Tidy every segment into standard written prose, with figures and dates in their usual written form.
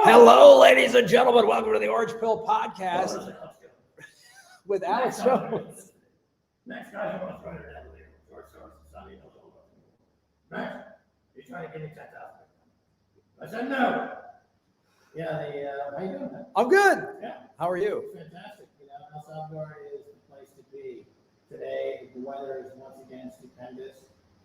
Hello, ladies and gentlemen. Welcome to the Orange Pill Podcast with Alex Jones. Next guy who wants to run it out later. George Soros and Sonny knows all about it. Next, you're trying to give me 10,000. I said no. Yeah, how you doing, man? I'm good. Yeah. How are you? Fantastic. You know, El Salvador is the place to be today. The weather is once again stupendous,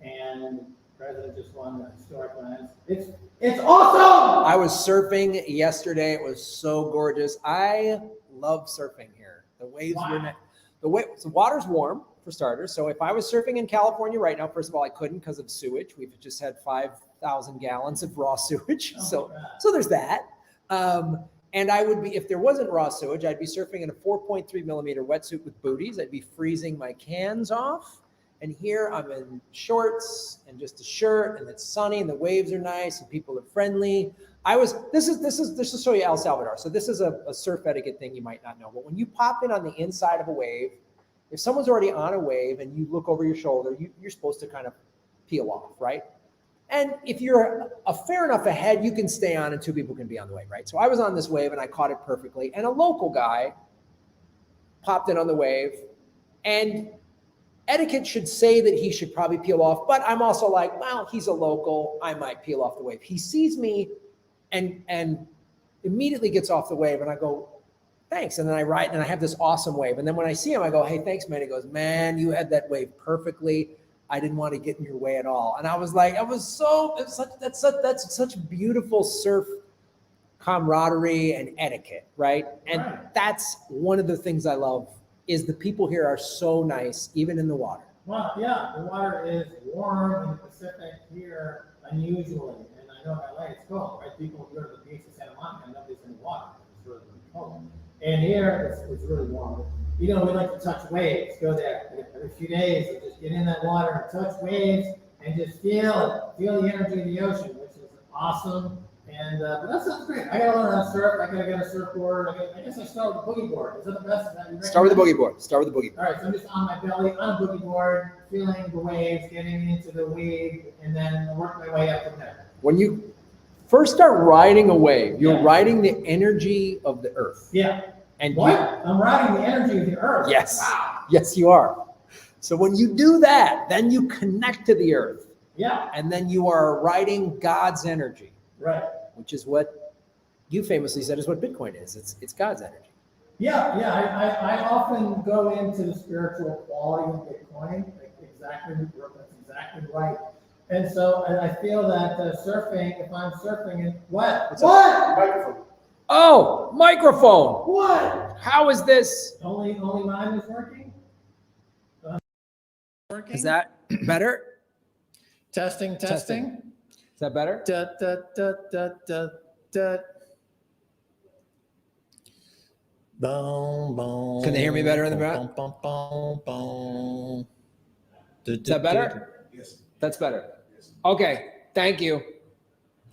and the president just won the historic lands. It's awesome. I was surfing yesterday. It was so gorgeous. I love surfing here. The waves were the water's warm for starters. So if I was surfing in California right now, first of all, I couldn't because of sewage. We've just had 5,000 gallons of raw sewage. So there's that. And I would be, if there wasn't raw sewage, I'd be surfing in a 4.3 millimeter wetsuit with booties. I'd be freezing my cans off. And here I'm in shorts and just a shirt, and it's sunny, and the waves are nice, and people are friendly. This is to show you El Salvador. So this is a surf etiquette thing you might not know. But when you pop in on the inside of a wave, if someone's already on a wave and you look over your shoulder, you're supposed to kind of peel off, right? And if you're a fair enough ahead, you can stay on and two people can be on the wave, right? So I was on this wave and I caught it perfectly. And a local guy popped in on the wave, and etiquette should say that he should probably peel off, but I'm also like, well, he's a local, I might peel off the wave. He sees me and immediately gets off the wave, and I go, thanks. And then I ride, and I have this awesome wave. And then when I see him, I go, hey, thanks, man. He goes, man, you had that wave perfectly. I didn't want to get in your way at all. And I was like, that's such beautiful surf camaraderie and etiquette, right? And that's one of the things I love is the people here are so nice, even in the water. Well, yeah, the water is warm in the Pacific here, unusually. And I know in LA it's cold, right? People go to the beach in Santa Monica and nobody's in the water. It's really, really cold. And here it's really warm. You know, we like to touch waves, go there every few days and just get in that water and touch waves and just feel the energy of the ocean, which is awesome. And but that sounds great. I gotta learn how to surf. I gotta get a surfboard. I guess I start with a boogie board. Is that the best? Start with the boogie board. All right, so I'm just on my belly on a boogie board, feeling the waves, getting into the wave, and then work my way up from there. When you first start riding a wave, you're riding the energy of the earth. Yeah. And what? I'm riding the energy of the earth. Yes. Wow. Yes, you are. So when you do that, then you connect to the earth. Yeah. And then you are riding God's energy. Right. Which is what you famously said is what Bitcoin is. It's God's energy. Yeah. I often go into the spiritual quality of Bitcoin. That's exactly right. And so I feel that surfing, if I'm surfing, what? Microphone. Oh, microphone. What? How is this? Only mine is working. Working. Is that better? Testing. Is that better? Boom, boom. Can they hear me better in the back? Is that better? Yes. That's better. Okay. Thank you.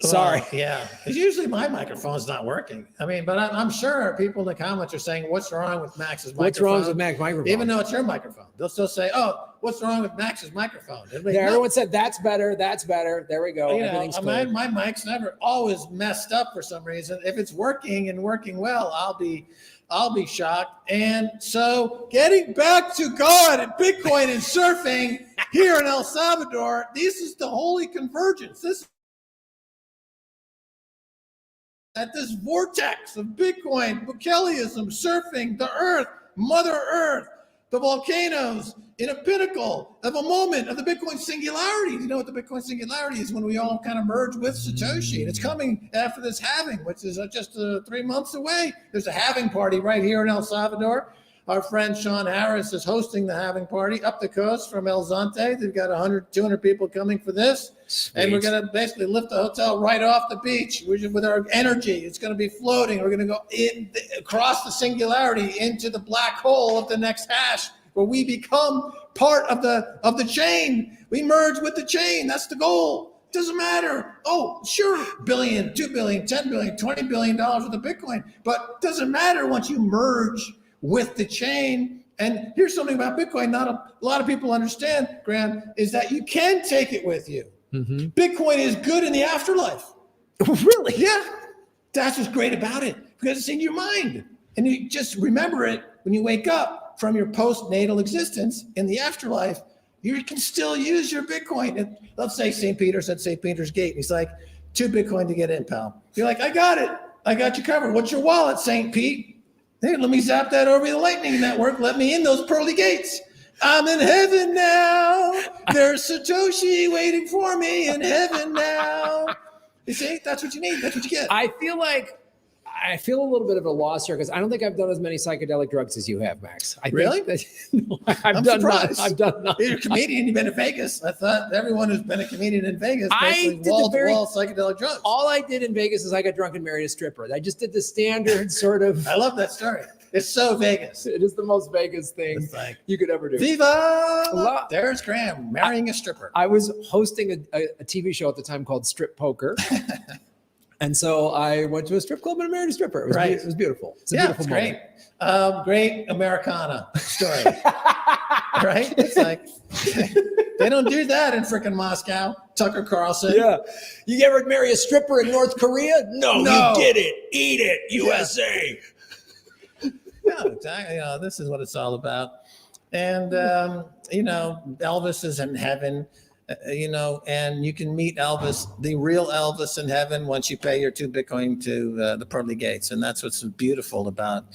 Sorry. Well, yeah. It's usually my microphone's not working. I mean, but I'm sure people in the comments are saying, what's wrong with Max's microphone? What's wrong with Max's microphone? Even though it's your microphone. They'll still say, oh, what's wrong with Max's microphone? Everyone said, that's better. That's better. There we go. You know, Everything's cool. my mic's never always messed up for some reason. If it's working and working well, I'll be shocked. And so getting back to God and Bitcoin and surfing here in El Salvador, this is the holy convergence. This vortex of Bitcoin, Bukeleism, surfing, the earth, Mother Earth, the volcanoes, in a pinnacle of a moment of the Bitcoin singularity. You know what the Bitcoin singularity is? When we all kind of merge with Satoshi. And it's coming after this halving, which is just 3 months away. There's a halving party right here in El Salvador. Our friend Sean Harris is hosting the halving party up the coast from El Zonte. They've got 100, 200 people coming for this. Sweet. And we're going to basically lift the hotel right off the beach with our energy. It's going to be floating. We're going to go across the singularity into the black hole of the next hash, where we become part of the chain. We merge with the chain. That's the goal. Doesn't matter. Oh, sure, billion, $2 billion, $10 billion, $20 billion worth of Bitcoin. But doesn't matter once you merge with the chain. And here's something about Bitcoin not a lot of people understand, Graham, is that you can take it with you. Mm-hmm. Bitcoin is good in the afterlife. Really? Yeah. That's what's great about it, because it's in your mind. And you just remember it when you wake up from your postnatal existence in the afterlife. You can still use your Bitcoin. And let's say St. Peter's at St. Peter's Gate. He's like, 2 Bitcoin to get in, pal. You're like, I got it. I got you covered. What's your wallet, St. Pete? Hey, let me zap that over the Lightning Network. Let me in those pearly gates. I'm in heaven now. There's Satoshi waiting for me in heaven now. You see, that's what you need. That's what you get. I feel a little bit of a loss here because I don't think I've done as many psychedelic drugs as you have, Max. Really? No, I've done none. You're a comedian. You've been to Vegas. I thought everyone who's been a comedian in Vegas basically wall-to-wall psychedelic drugs. All I did in Vegas is I got drunk and married a stripper. I just did the standard sort of. I love that story. It's so Vegas. It is the most Vegas thing you could ever do. Viva! There's Graham marrying a stripper. I was hosting a TV show at the time called Strip Poker. And so I went to a strip club and married a stripper. It was beautiful. It's a beautiful moment. Great. Great Americana story. Right? It's like, they don't do that in freaking Moscow. Tucker Carlson. Yeah. You ever marry a stripper in North Korea? No. You did it. Eat it, USA. Yeah, exactly. This is what it's all about. And, Elvis is in heaven. And you can meet Elvis, the real Elvis in heaven, once you pay your 2 Bitcoin to the pearly gates. And that's what's beautiful about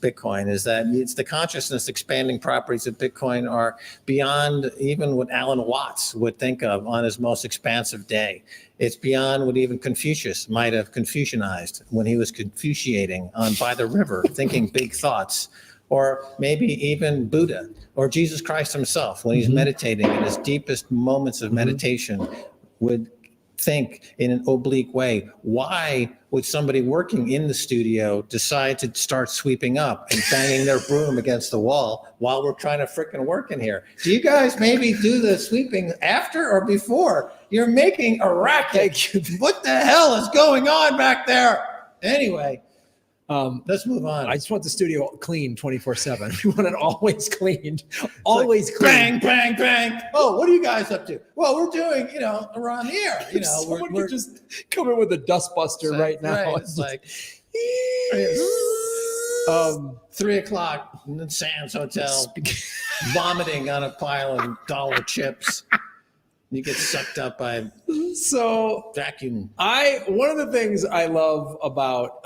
Bitcoin, is that it's the consciousness expanding properties of Bitcoin are beyond even what Alan Watts would think of on his most expansive day. It's beyond what even Confucius might have Confucianized when he was Confuciating by the river, thinking big thoughts. Or maybe even Buddha or Jesus Christ himself, when he's meditating in his deepest moments of meditation, would think in an oblique way, why would somebody working in the studio decide to start sweeping up and banging their broom against the wall while we're trying to frickin' work in here? Do you guys maybe do the sweeping after or before? You're making a racket. What the hell is going on back there? Anyway. Let's move on. I just want the studio clean 24/7. We want it always cleaned, always clean. Bang, bang, bang. Oh, what are you guys up to? Well, we're doing, around here. We're just coming with a dustbuster right now. Right. It's like 3 o'clock in the Sands Hotel, vomiting on a pile of dollar chips. You get sucked up by vacuum. One of the things I love about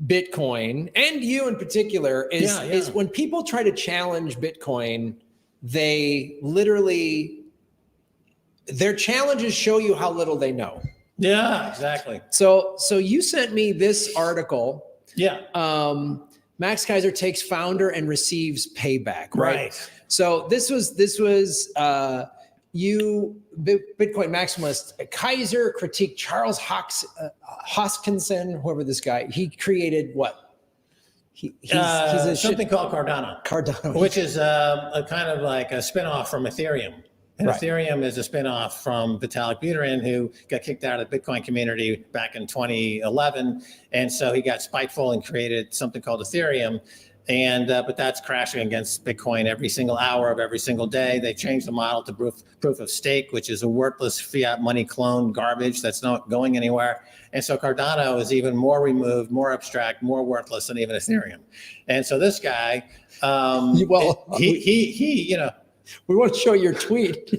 Bitcoin, and you in particular, is when people try to challenge Bitcoin, they literally, their challenges show you how little they know. Yeah, exactly. So you sent me this article. Yeah. Max Keiser takes founder and receives payback. Right. So this was Bitcoin maximalist Keiser critique Charles Hoskinson, whoever this guy. He created what? He's something called Cardano, which is a kind of like a spinoff from Ethereum. And Ethereum is a spinoff from Vitalik Buterin, who got kicked out of the Bitcoin community back in 2011, and so he got spiteful and created something called Ethereum. And but that's crashing against Bitcoin every single hour of every single day. They changed the model to proof of stake, which is a worthless fiat money clone garbage that's not going anywhere. And so Cardano is even more removed, more abstract, more worthless than even Ethereum. And so this guy, we want to show your tweet.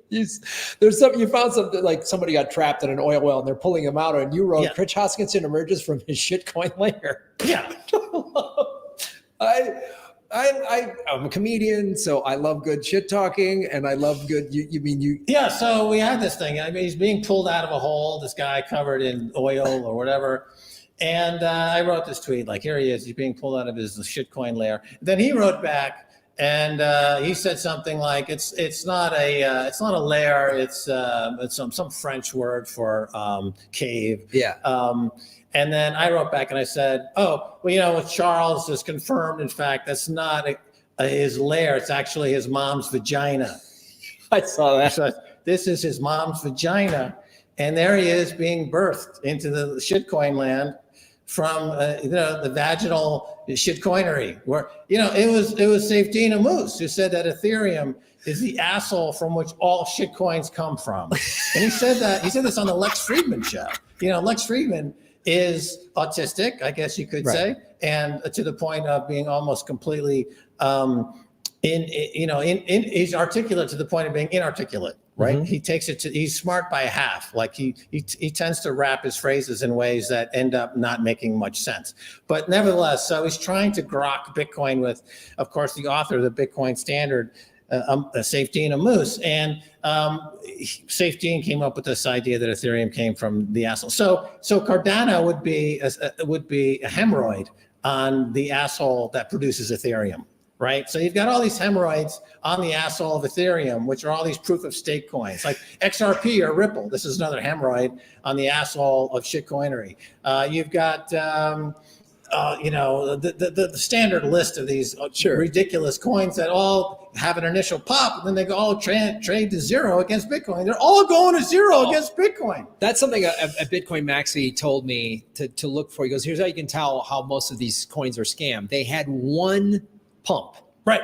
You found something like somebody got trapped in an oil well and they're pulling him out, and you wrote, Rich Hoskinson emerges from his shitcoin lair. Yeah. I'm a comedian, so I love good shit talking, and I love good. Yeah. So we had this thing. I mean, he's being pulled out of a hole. This guy covered in oil or whatever, and I wrote this tweet like, here he is. He's being pulled out of his shitcoin lair. Then he wrote back, and he said something like, it's not a lair. It's some French word for cave. Yeah. And then I wrote back and I said, with Charles is confirmed. In fact, that's not his lair. It's actually his mom's vagina. I saw that. So this is his mom's vagina. And there he is being birthed into the shitcoin land from, the vaginal shitcoinery, where, it was Safdina Moose who said that Ethereum is the asshole from which all shitcoins come from. And he said this on the Lex Friedman show. Lex Friedman is autistic, I guess you could say, and to the point of being almost completely he's articulate to the point of being inarticulate, right? Mm-hmm. He takes it to, he's smart by half. Like he tends to wrap his phrases in ways that end up not making much sense. But nevertheless, so he's trying to grok Bitcoin with, of course, the author of the Bitcoin Standard, Safety and a Moose. And Safety came up with this idea that Ethereum came from the asshole. So Cardano would be a hemorrhoid on the asshole that produces Ethereum. Right. So you've got all these hemorrhoids on the asshole of Ethereum, which are all these proof of stake coins like XRP or Ripple. This is another hemorrhoid on the asshole of shitcoinery. You've got, the standard list of these ridiculous coins that all have an initial pop, and then they go all trade to zero against Bitcoin. They're all going to zero against Bitcoin. That's something a Bitcoin Maxi told me to look for. He goes, here's how you can tell how most of these coins are scammed. They had one pump. Right.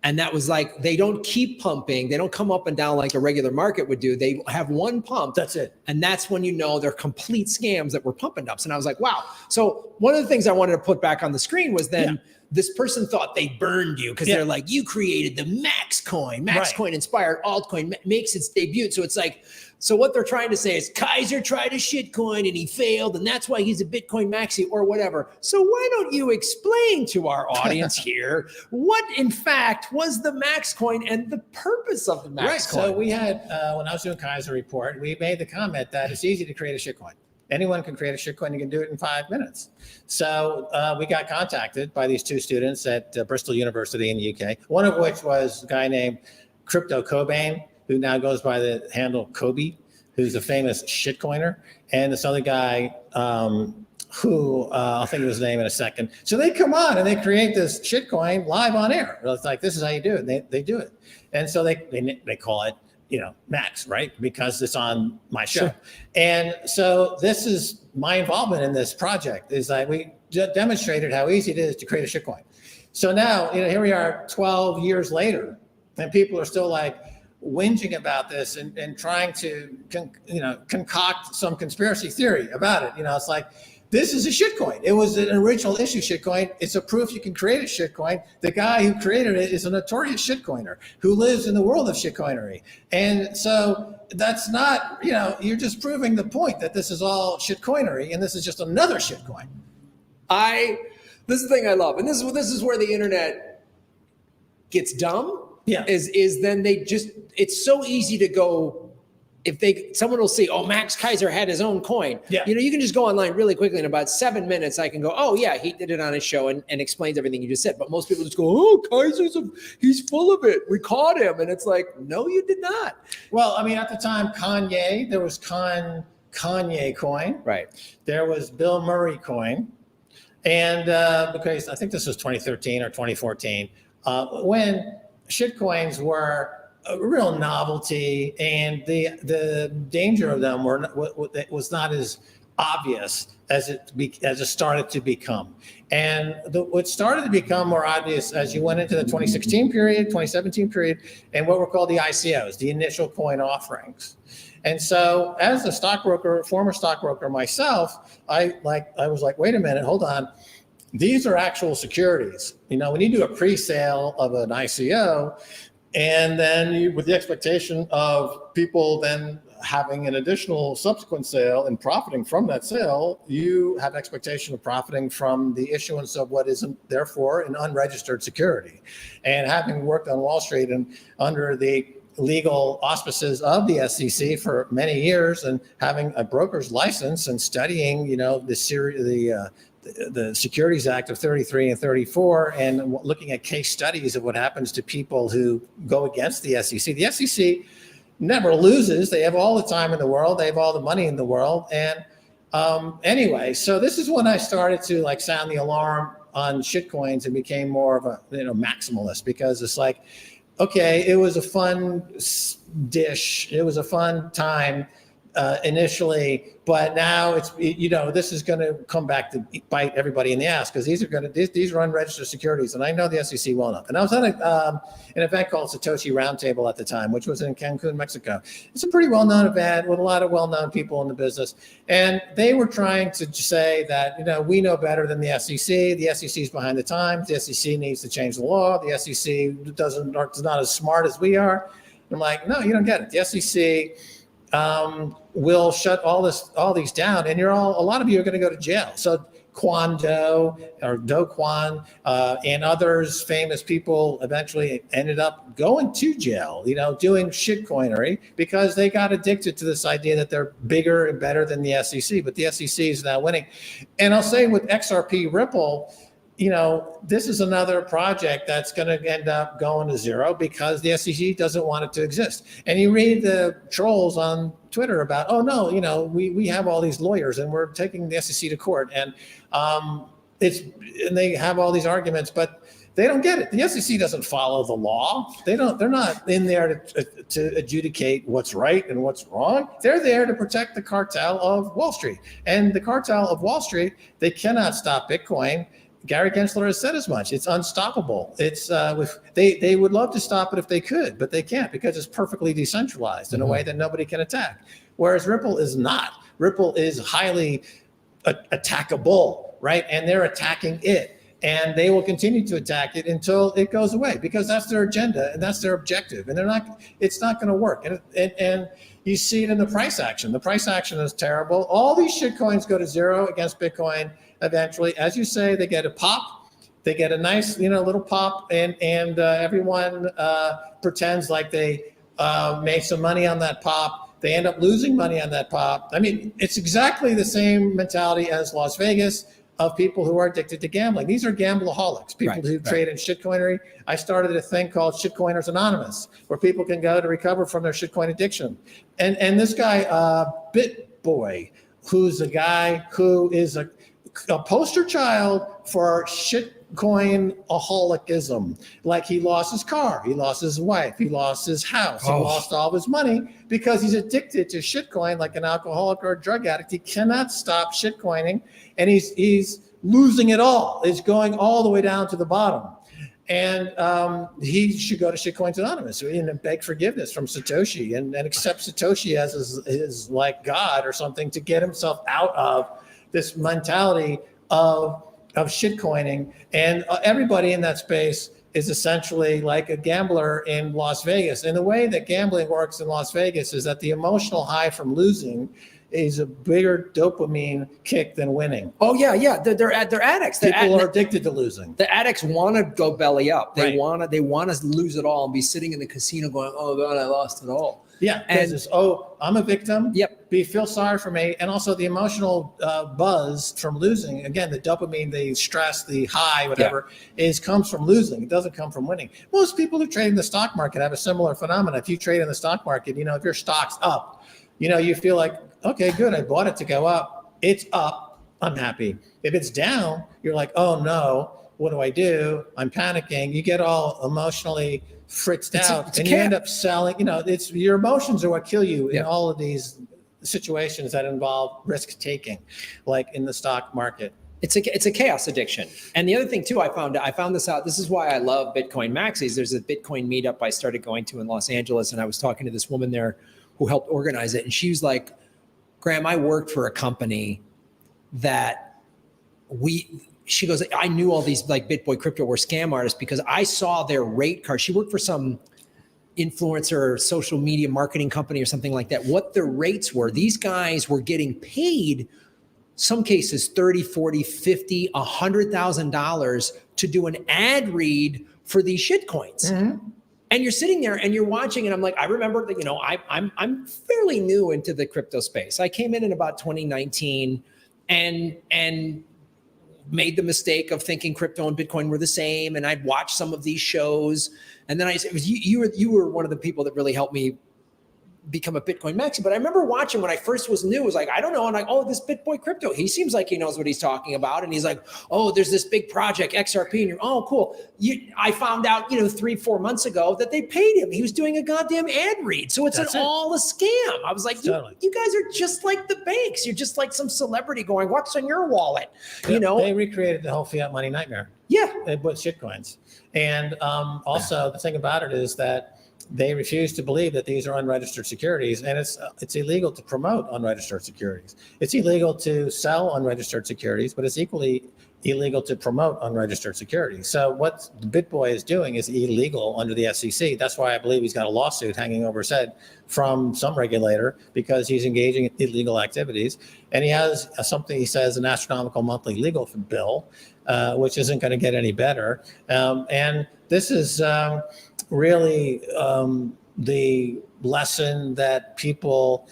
And that was like, they don't keep pumping. They don't come up and down like a regular market would do. They have one pump. That's it. And that's when they're complete scams that were pumping ups. And I was like, wow. So one of the things I wanted to put back on the screen was then this person thought they burned you because they're like, you created the Max coin. Max coin inspired altcoin makes its debut. So it's like, so what they're trying to say is Keiser tried a shitcoin and he failed, and that's why he's a Bitcoin Maxi or whatever. So why don't you explain to our audience here what, in fact, was the Max coin and the purpose of the Max coin? So we had, when I was doing Keiser report, we made the comment that it's easy to create a shitcoin. Anyone can create a shitcoin. You can do it in 5 minutes. So we got contacted by these two students at Bristol University in the UK, one of which was a guy named Crypto Cobain, who now goes by the handle Kobe, who's a famous shitcoiner, and this other guy who I'll think of his name in a second. So they come on and they create this shitcoin live on air. It's like, this is how you do it. And they do it. And so they call it, Max, right? Because it's on my show. Sure. And so this is my involvement in this project, is that we demonstrated how easy it is to create a shitcoin. So now, here we are 12 years later, and people are still like, whinging about this and trying to concoct some conspiracy theory about it. It's like, this is a shitcoin. It was an original issue shitcoin. It's a proof you can create a shitcoin. The guy who created it is a notorious shitcoiner who lives in the world of shitcoinery. And so that's not, you're just proving the point that this is all shitcoinery and this is just another shitcoin. This is the thing I love. And this is where the internet gets dumb. Yeah. Is then they just, it's so easy to go, someone will say, oh, Max Keiser had his own coin. Yeah. You can just go online really quickly. In about 7 minutes, I can go, oh yeah, he did it on his show and explains everything you just said. But most people just go, oh, he's full of it. We caught him. And it's like, no, you did not. Well, at the time, there was Kanye coin. Right. There was Bill Murray coin. And because I think this was 2013 or 2014, when shitcoins were a real novelty, and the danger of them was not as obvious as it started to become. And what started to become more obvious as you went into the 2016 period, 2017 period, and what were called the ICOs, the initial coin offerings. And so, as a former stockbroker myself, I was like, wait a minute, hold on. These are actual securities. When you do a pre-sale of an ICO, and then with the expectation of people then having an additional subsequent sale and profiting from that sale, you have expectation of profiting from the issuance of what isn't therefore an unregistered security. And having worked on Wall Street and under the legal auspices of the SEC for many years, and having a broker's license and studying, the Securities Act of 33 and 34, and looking at case studies of what happens to people who go against the SEC. The SEC never loses. They have all the time in the world. They have all the money in the world. And anyway, so this is when I started to sound the alarm on shitcoins and became more of a maximalist, because it's like, okay, it was a fun dish. It was a fun time. initially, but now it's, this is going to come back to bite everybody in the ass, because these are unregistered securities, and I know the SEC well enough. And I was at an event called Satoshi Roundtable at the time, which was in Cancun, Mexico. It's a pretty well-known event with a lot of well-known people in the business, and they were trying to say that we know better than the SEC. The SEC is behind the times. The SEC needs to change the law. The SEC is not as smart as we are. I'm like, no, you don't get it. The SEC will shut all these down, and a lot of you are going to go to jail. So Kwon Do or Do Kwon and others, famous people, eventually ended up going to jail, doing shitcoinery, because they got addicted to this idea that they're bigger and better than the SEC. But the SEC is now winning. And I'll say with XRP Ripple, this is another project that's going to end up going to zero, because the SEC doesn't want it to exist. And you read the trolls on Twitter about, oh no, we have all these lawyers and we're taking the SEC to court, and they have all these arguments, but they don't get it. The SEC doesn't follow the law. They're not in there to adjudicate what's right and what's wrong. They're there to protect the cartel of Wall Street. And the cartel of Wall Street, they cannot stop Bitcoin. Gary Gensler has said as much. It's unstoppable. It's they would love to stop it if they could, but they can't, because it's perfectly decentralized in a way that nobody can attack. Whereas Ripple is not. Ripple is highly attackable, right? And they're attacking it, and they will continue to attack it until it goes away, because that's their agenda and that's their objective. And it's not going to work. And you see it in the price action. The price action is terrible. All these shitcoins go to zero against Bitcoin. Eventually, as you say, they get a pop, they get a nice, little pop, and everyone pretends like they made some money on that pop. They end up losing money on that pop. I mean, it's exactly the same mentality as Las Vegas, of people who are addicted to gambling. These are gambleaholics, people who trade in shitcoinery. I started a thing called Shitcoiners Anonymous, where people can go to recover from their shitcoin addiction. And this guy, BitBoy, who's a guy who is a poster child for shitcoin-aholicism. Like, he lost his car, he lost his wife, he lost his house, he lost all of his money because he's addicted to shitcoin like an alcoholic or a drug addict. He cannot stop shitcoining, and he's losing it all. It's going all the way down to the bottom. And he should go to Shitcoins Anonymous and beg forgiveness from Satoshi and accept Satoshi as his like God or something, to get himself out of this mentality of shitcoining. And everybody in that space is essentially like a gambler in Las Vegas. And the way that gambling works in Las Vegas is that the emotional high from losing is a bigger dopamine kick than winning. Oh yeah. They're addicts. People are addicted to losing. The addicts want to go belly up. They Right. want to lose it all and be sitting in the casino going, oh God, I lost it all. Yeah, And- it's, I'm a victim. Yep. Feel sorry for me. And also the emotional buzz from losing. Again, the dopamine, the stress, the high, whatever, comes from losing. It doesn't come from winning. Most people who trade in the stock market have a similar phenomenon. If you trade in the stock market, if your stock's up, you feel like, okay, good, I bought it to go up. It's up, I'm happy. If it's down, you're like, oh no, what do I do? I'm panicking. You get all emotionally fritzed out, and you end up selling. It's your emotions are what kill you in all of these situations that involve risk taking, like in the stock market. It's a chaos addiction. And the other thing too, I found this out. This is why I love Bitcoin Maxis. There's a Bitcoin meetup I started going to in Los Angeles, and I was talking to this woman there who helped organize it, and she was like, Graham, I worked for a company that she goes, I knew all these like BitBoy crypto were scam artists because I saw their rate card. She worked for some influencer or social media marketing company or something like that. What the rates were, these guys were getting paid, some cases 30, 40, 50, $100,000 to do an ad read for these shitcoins. Mm-hmm. And you're sitting there and you're watching, and I'm like, I remember that, I'm fairly new into the crypto space. I came in about 2019 and made the mistake of thinking crypto and Bitcoin were the same. And I'd watch some of these shows. And then you were one of the people that really helped me become a Bitcoin maxi. But I remember watching when I first was new, it was like, I don't know. And like, oh, this Bitcoin crypto, he seems like he knows what he's talking about. And he's like, oh, there's this big project, XRP. And you're, oh, cool. I found out, 3-4 months ago that they paid him. He was doing a goddamn ad read. So it's all a scam. I was like, you guys are just like the banks. You're just like some celebrity going, what's in your wallet? They recreated the whole fiat money nightmare. Yeah. With shitcoins. And also the thing about it is that they refuse to believe that these are unregistered securities, and it's illegal to promote unregistered securities. It's illegal to sell unregistered securities, but it's equally illegal to promote unregistered securities. So what BitBoy is doing is illegal under the SEC. That's why I believe he's got a lawsuit hanging over his head from some regulator because he's engaging in illegal activities. And he has something, he says, an astronomical monthly legal bill, which isn't going to get any better. And this is really the lesson that people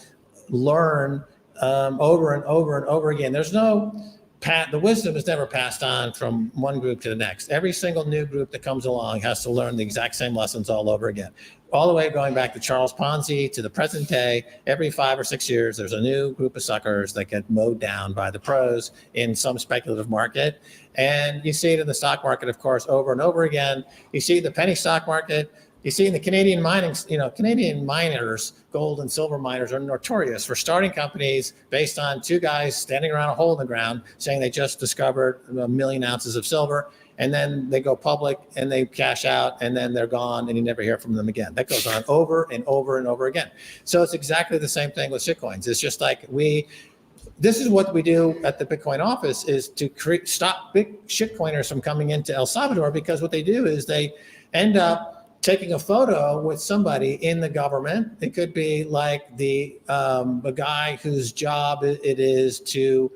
learn over and over and over again. There's the wisdom is never passed on from one group to the next. Every single new group that comes along has to learn the exact same lessons all over again. All the way going back to Charles Ponzi to the present day, every 5 or 6 years, there's a new group of suckers that get mowed down by the pros in some speculative market. And you see it in the stock market, of course, over and over again. You see the penny stock market. You see in the Canadian mining, Canadian miners, gold and silver miners are notorious for starting companies based on 2 guys standing around a hole in the ground saying they just discovered 1 million ounces of silver. And then they go public and they cash out and then they're gone and you never hear from them again. That goes on over and over and over again. So it's exactly the same thing with shitcoins. It's just like this is what we do at the Bitcoin office is to stop big shitcoiners from coming into El Salvador, because what they do is they end up taking a photo with somebody in the government. It could be like a guy whose job it is to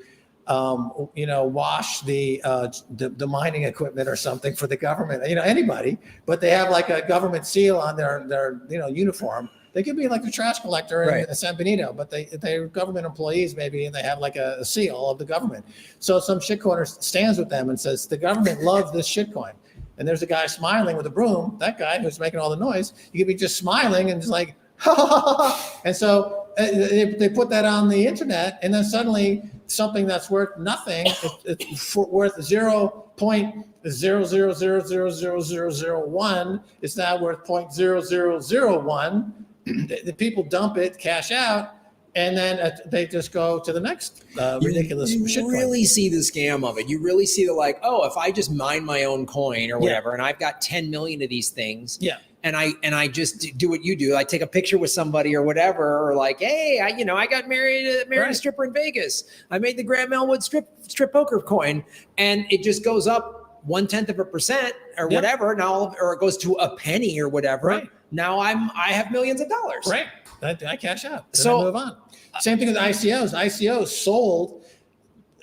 wash the mining equipment or something for the government, anybody, but they have like a government seal on their uniform. They could be like the trash collector in San Benito, but they're government employees maybe, and they have like a seal of the government. So some shitcoiner stands with them and says, the government loves this shitcoin. And there's a guy smiling with a broom, that guy who's making all the noise. You could be just smiling and just like, ha, ha, ha, ha. And so they put that on the internet, and then suddenly something that's worth nothing, it's worth 0.0000001 is now worth 0.0001. The people dump it, cash out, and then they just go to the next ridiculous shitcoin. You really see the scam of it. You really see the if I just mine my own coin or whatever, and I've got 10 million of these things, and I just do what you do. I take a picture with somebody or whatever, or like, hey, I got married a stripper in Vegas. I made the Graham Elwood strip poker coin, and it just goes up 0.1% or whatever. Now, or it goes to a penny or whatever. Right. Now I have millions of dollars. Right. I cash out. So I move on. Same thing with ICOs. ICOs sold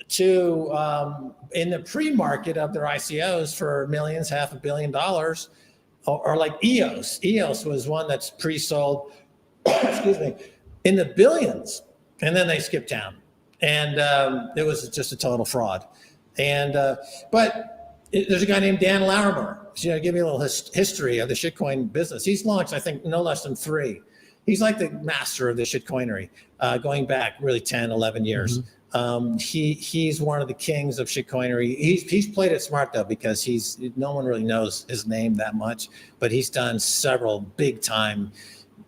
to in the pre-market of their ICOs for millions, $500 million, or like EOS. EOS was one that's pre-sold, excuse me, in the billions, and then they skipped town, and it was just a total fraud. And but there's a guy named Dan Larimer. So, give me a little history of the shitcoin business. He's launched, I think, no less than 3. He's like the master of the shitcoinery, going back really 10, 11 years. Mm-hmm. He's one of the kings of shitcoinery. He's played it smart though, because no one really knows his name that much, but he's done several big time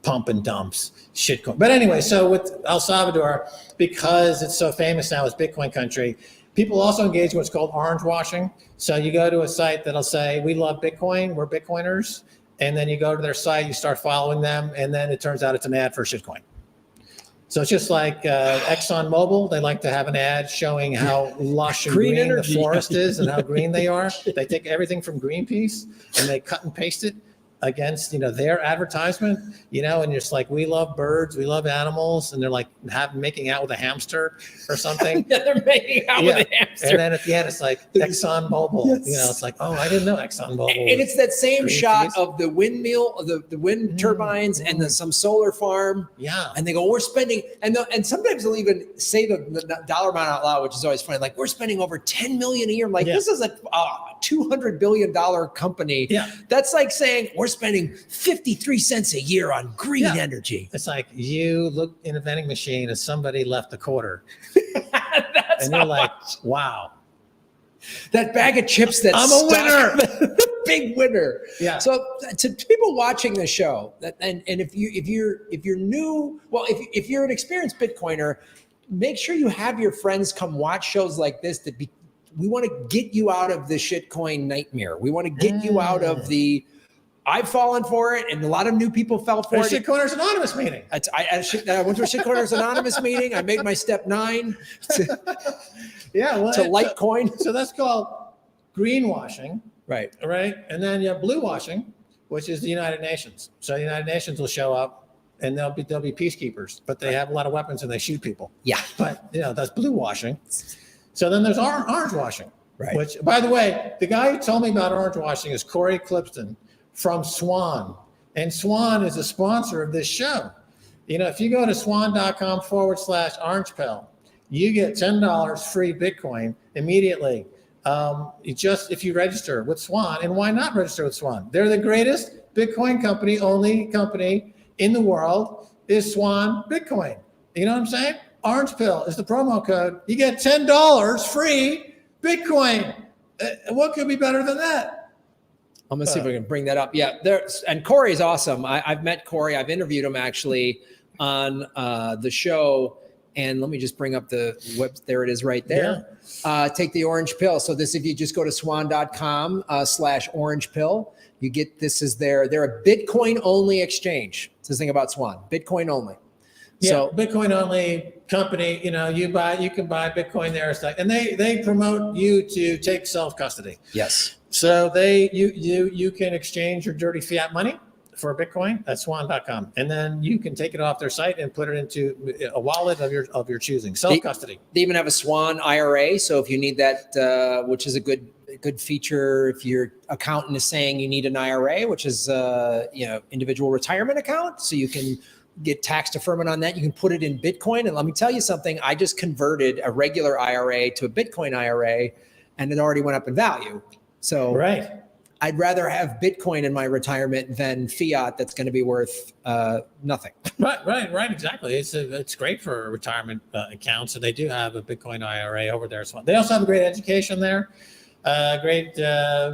pump and dumps shitcoin. But anyway, so with El Salvador, because it's so famous now as Bitcoin country, people also engage in what's called orangewashing. So you go to a site that'll say, we love Bitcoin, we're Bitcoiners. And then you go to their site, you start following them, and then it turns out it's an ad for shitcoin. So it's just like ExxonMobil. They like to have an ad showing how lush and green the forest is and how green they are. They take everything from Greenpeace and they cut and paste it against their advertisement, and you're just like, we love birds, we love animals, and they're like making out with a hamster or something. They're making out with a hamster. And then at the end it's like ExxonMobil. It's like, oh, I didn't know ExxonMobil. And it's that same shot of the windmill, the wind turbines, and then some solar farm. Yeah. And they go, we're spending, and sometimes they'll even say the dollar amount out loud, which is always funny. Like, we're spending over 10 million a year. I'm like, this is a $200 billion company. Yeah. That's like saying we're spending 53 cents a year on green energy. It's like you look in a vending machine and somebody left a quarter. That's and you're like, wow. That bag of chips that's I'm a winner. Big winner. Yeah. So to people watching the show, and if you're new, well, if you're an experienced Bitcoiner, make sure you have your friends come watch shows like this. We want to get you out of the shitcoin nightmare. We want to get you out of the. I've fallen for it, and a lot of new people fell for it. Shitcoiners Anonymous meeting. I went to a Shitcoiners Anonymous meeting. I made my step 9 to Litecoin. So that's called greenwashing, Right. right? And then you have blue washing, which is the United Nations. So the United Nations will show up, and they'll be peacekeepers, but they have a lot of weapons and they shoot people. Yeah. But that's blue washing. So then there's orange washing, Right. which, by the way, the guy who told me about orange washing is Corey Clipston from Swan. And Swan is a sponsor of this show. If you go to swan.com/orange pill, you get $10 free Bitcoin immediately. If you register with Swan. And why not register with Swan? They're the greatest Bitcoin company, only company in the world is Swan Bitcoin. You know what I'm saying? Orange pill is the promo code. You get $10 free Bitcoin. What could be better than that? I'm gonna see if we can bring that up. Yeah, and Corey's awesome. I've met Corey. I've interviewed him actually on the show. And let me just bring up the web. There it is, right there. Yeah. Take the orange pill. So if you just go to swan.com/orange pill, you get this is they're a Bitcoin only exchange. It's the thing about Swan, Bitcoin only. Yeah, so Bitcoin only company. You can buy Bitcoin there, and they promote you to take self custody. Yes. So you can exchange your dirty fiat money for Bitcoin at swan.com, and then you can take it off their site and put it into a wallet of your choosing, self custody. They even have a Swan IRA, so if you need that, which is a good feature, if your accountant is saying you need an IRA, which is individual retirement account, so you can get tax deferment on that. You can put it in Bitcoin, and let me tell you something. I just converted a regular IRA to a Bitcoin IRA, and it already went up in value. So right. I'd rather have Bitcoin in my retirement than fiat that's going to be worth nothing. Right. Exactly. It's great for a retirement account. So they do have a Bitcoin IRA over there as well. They also have a great education there, great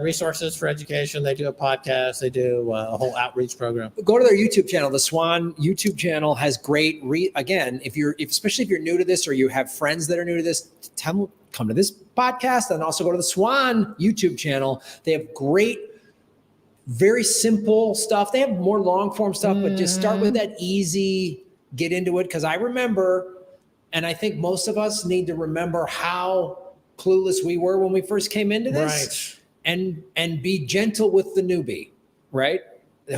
resources for education. They do a podcast. They do a whole outreach program. Go to their YouTube channel. The Swan YouTube channel has great. Again, especially if you're new to this or you have friends that are new to this, come to this podcast and also go to the Swan YouTube channel. They have great, very simple stuff. They have more long form stuff, but just start with that easy, get into it. Because I remember, and I think most of us need to remember how clueless we were when we first came into this, right. and be gentle with the newbie, right?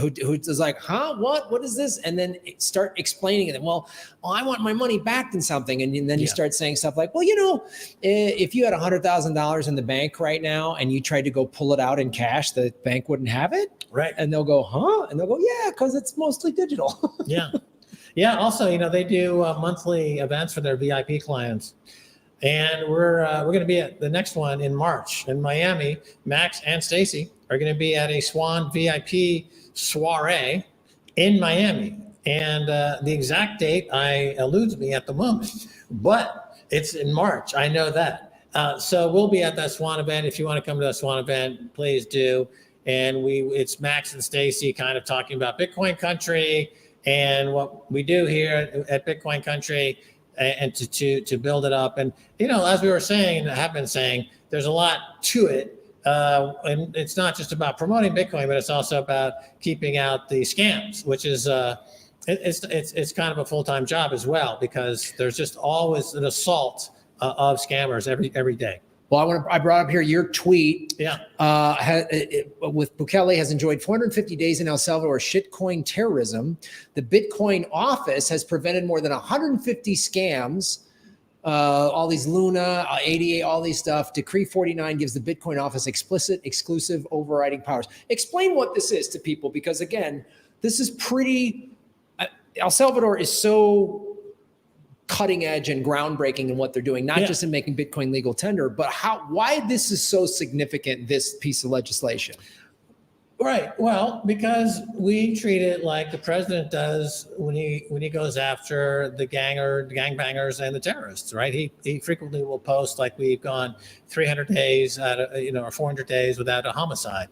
Who is like, what is this? And then start explaining it. Well, I want my money back in something. And then you start saying stuff like, well, if you had $100,000 in the bank right now and you tried to go pull it out in cash, the bank wouldn't have it. Right. And they'll go, huh? And they'll go, yeah, because it's mostly digital. Yeah. Yeah. Also, they do monthly events for their VIP clients. And we're going to be at the next one in March in Miami. Max and Stacy are going to be at a Swan VIP soiree in Miami. And the exact date eludes me at the moment, but it's in March. I know that. So we'll be at that Swan event. If you want to come to that Swan event, please do. And it's Max and Stacy kind of talking about Bitcoin Country and what we do here at Bitcoin Country, and to build it up. And, as we were saying, and have been saying, there's a lot to it. And it's not just about promoting Bitcoin, but it's also about keeping out the scams, which is, it's kind of a full-time job as well, because there's just always an assault of scammers every day. Well, I brought up here your tweet. Yeah. With Bukele has enjoyed 450 days in El Salvador shitcoin terrorism. The Bitcoin office has prevented more than 150 scams. All these Luna, 88, all these stuff. Decree 49 gives the Bitcoin office explicit, exclusive overriding powers. Explain what this is to people, because again, this is pretty. El Salvador is so cutting edge and groundbreaking in what they're doing, not just in making Bitcoin legal tender, but why this is so significant, this piece of legislation. Right. Well, because we treat it like the president does when he goes after the gangbangers and the terrorists. Right. He frequently will post like we've gone 300 days or 400 days without a homicide,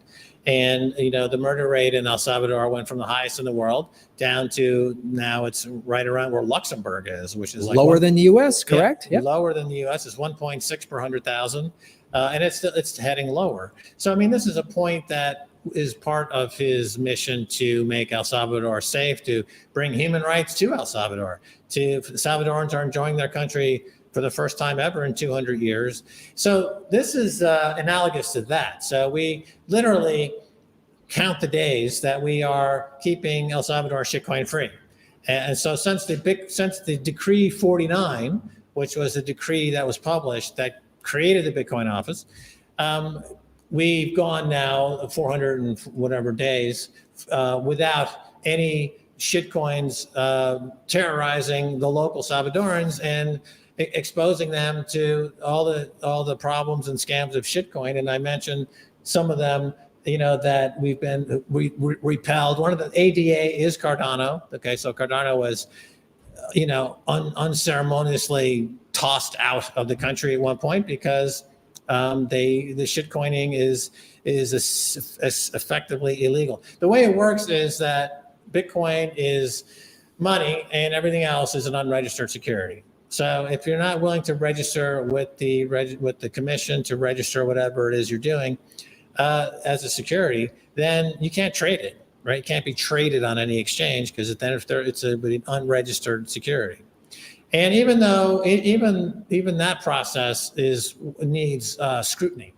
and the murder rate in El Salvador went from the highest in the world down to now it's right around where Luxembourg is, which is like lower than the U.S. Correct? Yeah, lower than the U.S. is 1.6 per 100,000, and it's heading lower. So I mean, this is a point that is part of his mission to make El Salvador safe, to bring human rights to El Salvador. The Salvadorans are enjoying their country for the first time ever in 200 years. So this is analogous to that. So we literally count the days that we are keeping El Salvador shitcoin free. And so since the decree 49, which was the decree that was published that created the Bitcoin office, we've gone now 400 and whatever days without any shitcoins terrorizing the local Salvadorans and exposing them to all the problems and scams of shitcoin. And I mentioned some of them, that we've been repelled. One of the ADA is Cardano. Okay, so Cardano was, unceremoniously tossed out of the country at one point because the shitcoining is effectively illegal. The way it works is that Bitcoin is money and everything else is an unregistered security. So if you're not willing to register with the commission to register whatever it is you're doing as a security, then you can't trade it, right? It can't be traded on any exchange because then it's an unregistered security. And even though even that process needs scrutiny,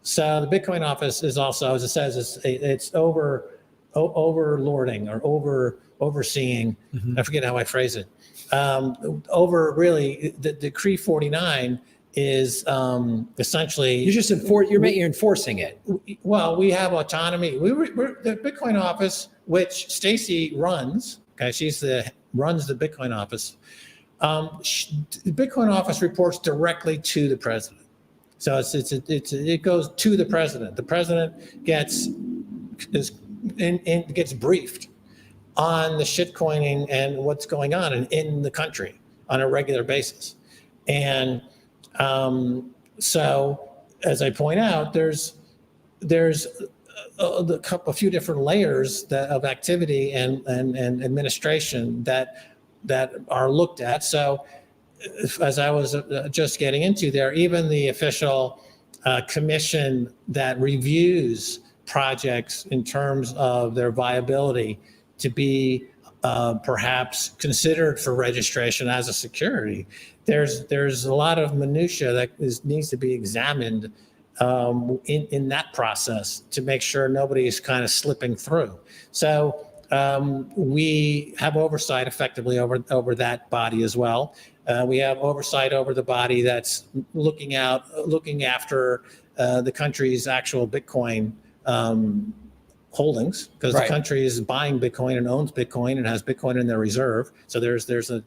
so the Bitcoin office is also, as it says, it's overlording or overseeing. Mm-hmm. I forget how I phrase it. Really, the decree 49 is essentially you're enforcing it. Well, we have autonomy. We're the Bitcoin office, which Stacy runs. Okay, runs the Bitcoin office. The Bitcoin office reports directly to the president, so it goes to the president. The president gets briefed on the shitcoining and what's going on in the country on a regular basis. And so, as I point out, there's a few different layers of activity and administration that are looked at. So as I was just getting into there, even the official commission that reviews projects in terms of their viability to be perhaps considered for registration as a security, there's a lot of minutia that needs to be examined in that process to make sure nobody is kind of slipping through. So we have oversight effectively over that body as well. We have oversight over the body that's looking after the country's actual Bitcoin holdings, because the country is buying Bitcoin and owns Bitcoin and has Bitcoin in their reserve. So there's a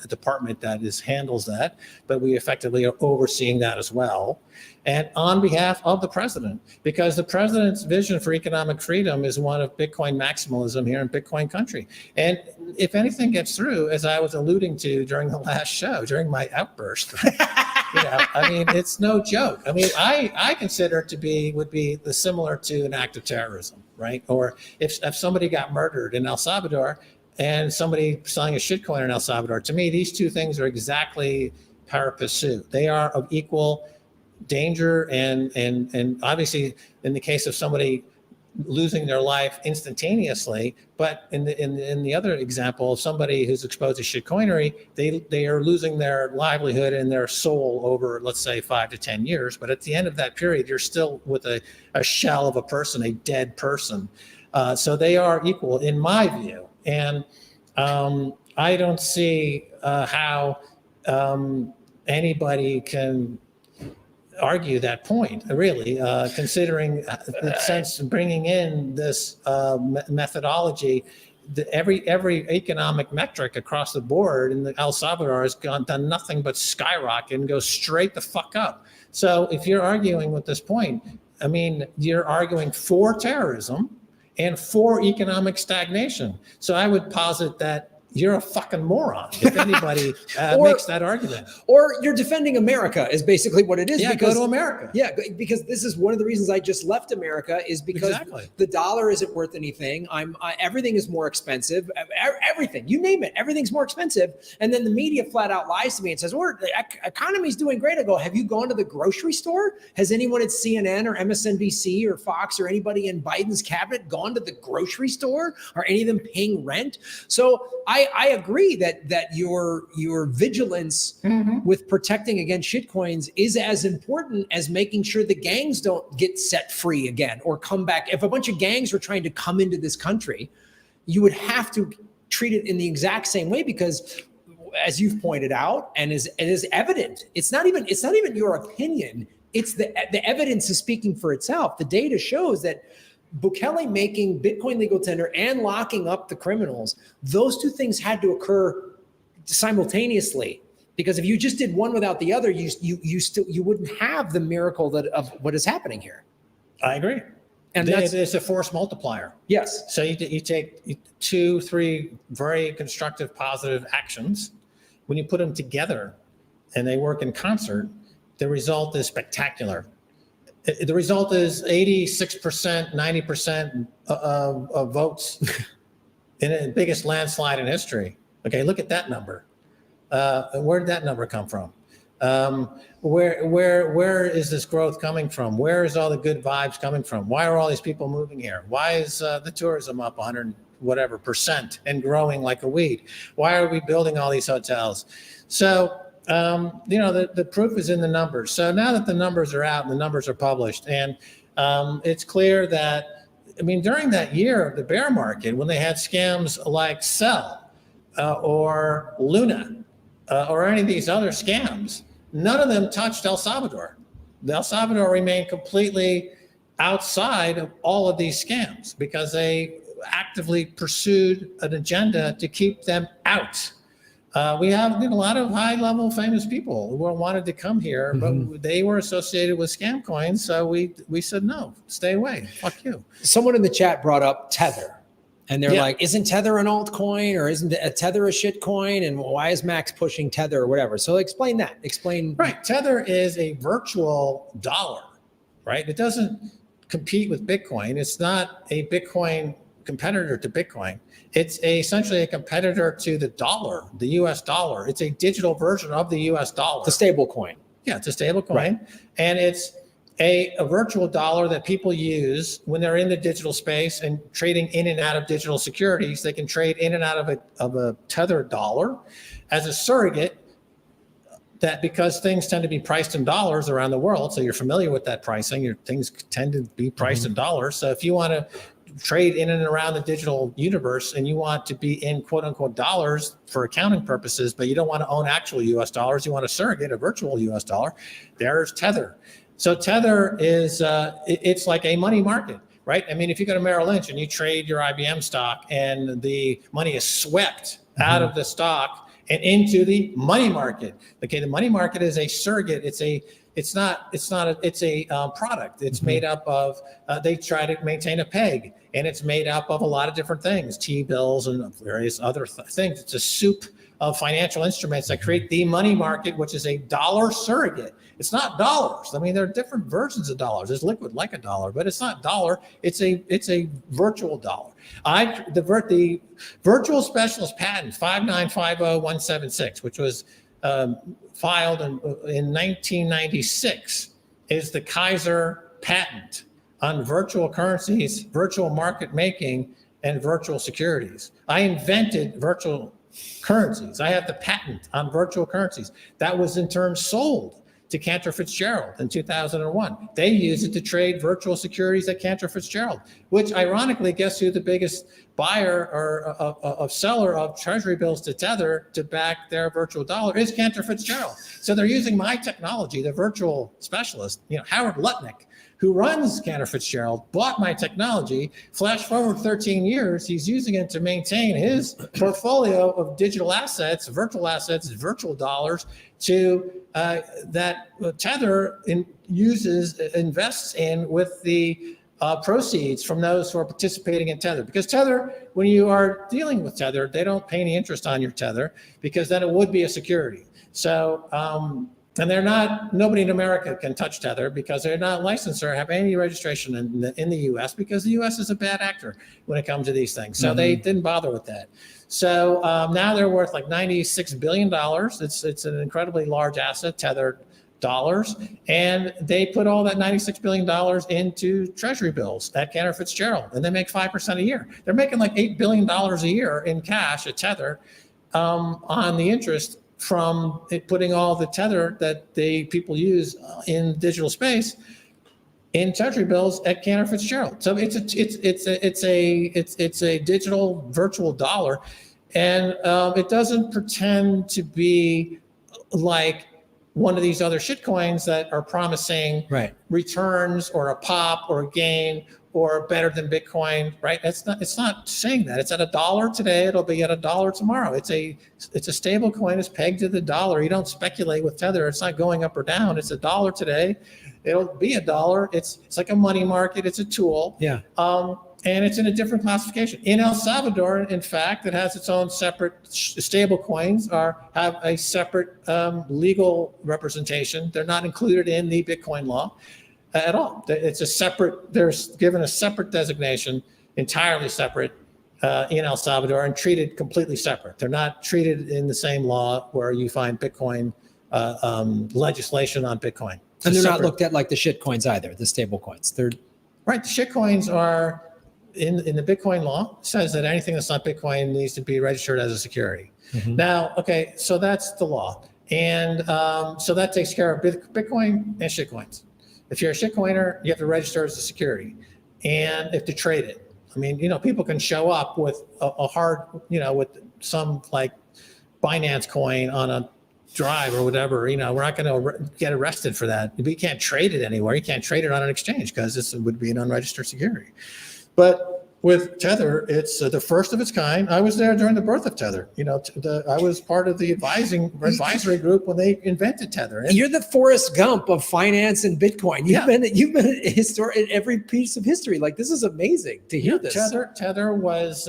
department that handles that, but we effectively are overseeing that as well. And on behalf of the president, because the president's vision for economic freedom is one of Bitcoin maximalism here in Bitcoin country. And if anything gets through, as I was alluding to during the last show, during my outburst, it's no joke. I mean, I consider it would be similar to an act of terrorism, right? Or if somebody got murdered in El Salvador and somebody selling a shitcoin in El Salvador, to me, these two things are exactly pari passu. They are of equal danger, and obviously in the case of somebody losing their life instantaneously, but in the other example, somebody who's exposed to shitcoinery, they are losing their livelihood and their soul over, let's say, 5 to 10 years. But at the end of that period, you're still with a shell of a person, a dead person. So they are equal in my view. And I don't see how anybody can argue that point, really, considering the sense of bringing in this methodology. Every economic metric across the board in El Salvador has done nothing but skyrocket and go straight the fuck up. So if you're arguing with this point, I mean, you're arguing for terrorism and for economic stagnation. So I would posit that you're a fucking moron if anybody makes that argument. Or you're defending America is basically what it is. Yeah, because, go to America. Yeah, because this is one of the reasons I just left America is because the dollar isn't worth anything. Everything is more expensive. Everything, you name it, everything's more expensive. And then the media flat out lies to me and says, "Well, the economy's doing great." I go, "Have you gone to the grocery store? Has anyone at CNN or MSNBC or Fox or anybody in Biden's cabinet gone to the grocery store? Are any of them paying rent?" So I agree that your vigilance with protecting against shitcoins is as important as making sure the gangs don't get set free again or come back. If a bunch of gangs were trying to come into this country, you would have to treat it in the exact same way because, as you've pointed out, and it is evident, it's not even your opinion. It's the evidence is speaking for itself. The data shows that Bukele making Bitcoin legal tender and locking up the criminals, those two things had to occur simultaneously. Because if you just did one without the other, you wouldn't have the miracle of what is happening here. I agree. And it's a force multiplier. Yes. So you take 2, 3 very constructive, positive actions. When you put them together and they work in concert, the result is spectacular. The result is 86%, 90% of votes in the biggest landslide in history. Okay, look at that number. Where did that number come from? Where is this growth coming from? Where is all the good vibes coming from? Why are all these people moving here? Why is the tourism up 100 whatever percent and growing like a weed? Why are we building all these hotels? So the proof is in the numbers. So now that the numbers are out and the numbers are published, and it's clear that, I mean, during that year of the bear market, when they had scams like Cell or Luna or any of these other scams, none of them touched El Salvador. El Salvador remained completely outside of all of these scams because they actively pursued an agenda to keep them out. We have a lot of high-level famous people who wanted to come here, but they were associated with scam coins, so we said, no, stay away, fuck you. Someone in the chat brought up Tether, and they're like, isn't Tether an altcoin, or isn't Tether a shitcoin, and why is Max pushing Tether or whatever? So explain that. Right, Tether is a virtual dollar, right? It doesn't compete with Bitcoin. It's not a Bitcoin competitor to Bitcoin. It's essentially a competitor to the dollar, the US dollar. It's a digital version of the US dollar. The stable coin. Yeah, it's a stable coin. Right. And it's a virtual dollar that people use when they're in the digital space and trading in and out of digital securities. They can trade in and out of a tethered dollar as a surrogate, that because things tend to be priced in dollars around the world, so you're familiar with that pricing, things tend to be priced in dollars. So if you want to trade in and around the digital universe and you want to be in quote unquote dollars for accounting purposes, but you don't want to own actual US dollars, you want to surrogate a virtual US dollar, there's Tether. So Tether is, it's like a money market, right? I mean, if you go to Merrill Lynch and you trade your IBM stock and the money is swept out of the stock and into the money market. Okay, the money market is a surrogate. It's a product. It's made up of, they try to maintain a peg, and it's made up of a lot of different things, T-bills and various other things. It's a soup of financial instruments that create the money market, which is a dollar surrogate. It's not dollars. I mean, there are different versions of dollars. There's liquid like a dollar, but it's not dollar. It's a virtual dollar. The virtual specialist patent 5950176, which was filed in 1996, is the Keiser patent on virtual currencies, virtual market making, and virtual securities. I invented virtual currencies. I have the patent on virtual currencies. That was in turn sold to Cantor Fitzgerald in 2001. They used it to trade virtual securities at Cantor Fitzgerald, which ironically, guess who the biggest buyer or of seller of treasury bills to Tether to back their virtual dollar is Cantor Fitzgerald. So they're using my technology, the virtual specialist, Howard Lutnick, who runs Cantor Fitzgerald, bought my technology. Flash forward 13 years, he's using it to maintain his portfolio of digital assets, virtual dollars, to that Tether invests in with the proceeds from those who are participating in Tether. Because Tether, when you are dealing with Tether, they don't pay any interest on your Tether, because then it would be a security. So, and they're not, nobody in America can touch Tether because they're not licensed or have any registration in the US, because the US is a bad actor when it comes to these things. So they didn't bother with that. So now they're worth like $96 billion. It's an incredibly large asset, Tether dollars. And they put all that $96 billion into treasury bills at Cantor Fitzgerald, and they make 5% a year. They're making like $8 billion a year in cash at Tether on the interest from it, putting all the Tether that the people use in digital space in treasury bills at Cantor Fitzgerald. So it's a digital virtual dollar, and it doesn't pretend to be like one of these other shitcoins that are promising returns or a pop or a gain or better than Bitcoin, right? It's not saying that. It's at $1 today. It'll be at $1 tomorrow. It's a stable coin. It's pegged to the dollar. You don't speculate with Tether. It's not going up or down. It's $1 today. It'll be $1. It's like a money market. It's a tool. Yeah. And it's in a different classification. In El Salvador, in fact, it has its own separate stable coins, have a separate legal representation. They're not included in the Bitcoin law at all. It's a separate, they're given a separate designation, entirely separate in El Salvador, and treated completely separate. They're not treated in the same law where you find Bitcoin legislation on Bitcoin. And they're not looked at like the shitcoins either, the stable coins. They're right. The shitcoins are in the Bitcoin law, says that anything that's not Bitcoin needs to be registered as a security. Now, okay, so that's the law. And so that takes care of Bitcoin and shitcoins. If you're a shitcoiner, you have to register as a security, and if to trade it. I mean, people can show up with a hard, with some like Binance coin on a drive or whatever. We're not going to get arrested for that. We can't trade it anywhere. You can't trade it on an exchange because this would be an unregistered security. But with Tether, it's the first of its kind. I was there during the birth of Tether. I was part of the advisory group when they invented Tether. And you're the Forrest Gump of finance and Bitcoin. You've been a historian in every piece of history. Like, this is amazing to hear this. Tether was,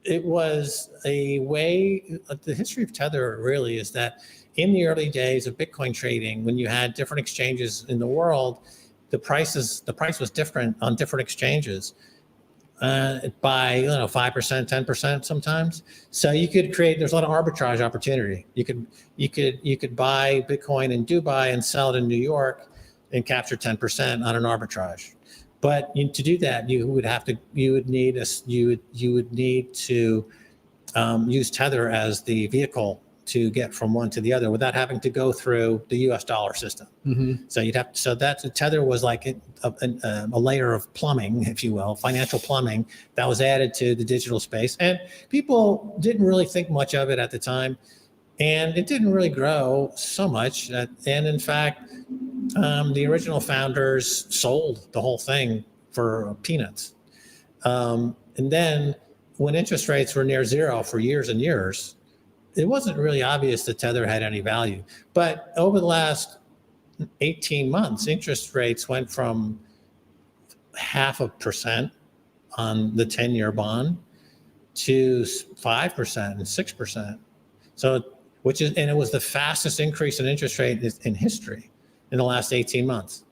it was a way. The history of Tether really is that in the early days of Bitcoin trading, when you had different exchanges in the world, the price was different on different exchanges by 5%, 10% sometimes. So you could create. There's a lot of arbitrage opportunity. You could buy Bitcoin in Dubai and sell it in New York and capture 10% on an arbitrage. But to do that, you would need to use Tether as the vehicle to get from one to the other without having to go through the U.S. dollar system. So you'd have to. So Tether was like a layer of plumbing, if you will, financial plumbing that was added to the digital space, and people didn't really think much of it at the time, and it didn't really grow so much. And in fact, the original founders sold the whole thing for peanuts. And then when interest rates were near zero for years and years, it wasn't really obvious that Tether had any value. But over the last 18 months, interest rates went from 0.5% on the 10-year bond to 5% and 6%. So, and it was the fastest increase in interest rate in history in the last 18 months.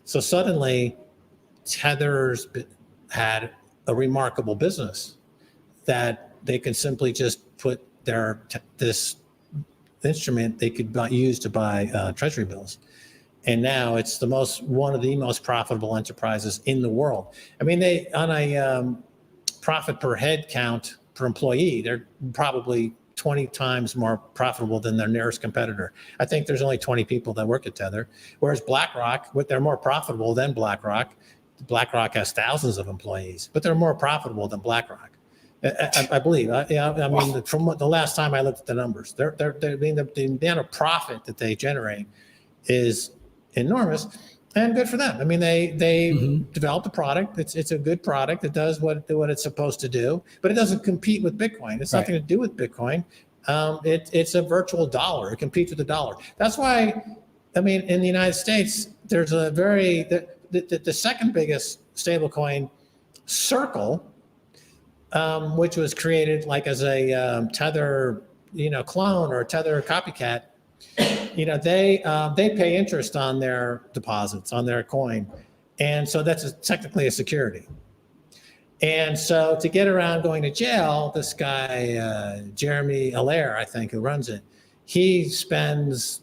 So suddenly, Tether's had a remarkable business that they can simply just put this instrument they could use to buy treasury bills. And now it's one of the most profitable enterprises in the world. I mean, they on a profit per head count per employee, they're probably 20 times more profitable than their nearest competitor. I think there's only 20 people that work at Tether, whereas BlackRock, they're more profitable than BlackRock. BlackRock has thousands of employees, but they're more profitable than BlackRock. I believe. From the last time I looked at the numbers, the amount of profit that they generate is enormous, and good for them. I mean, they developed a product. It's a good product. It does what it's supposed to do, but it doesn't compete with Bitcoin. It's nothing to do with Bitcoin. It's a virtual dollar. It competes with the dollar. That's why, I mean, in the United States, there's a the second biggest stablecoin, Circle, which was created like as a Tether, clone or a Tether copycat. They pay interest on their deposits, on their coin, and so that's technically a security. And so to get around going to jail, this guy Jeremy Allaire, I think, who runs it, he spends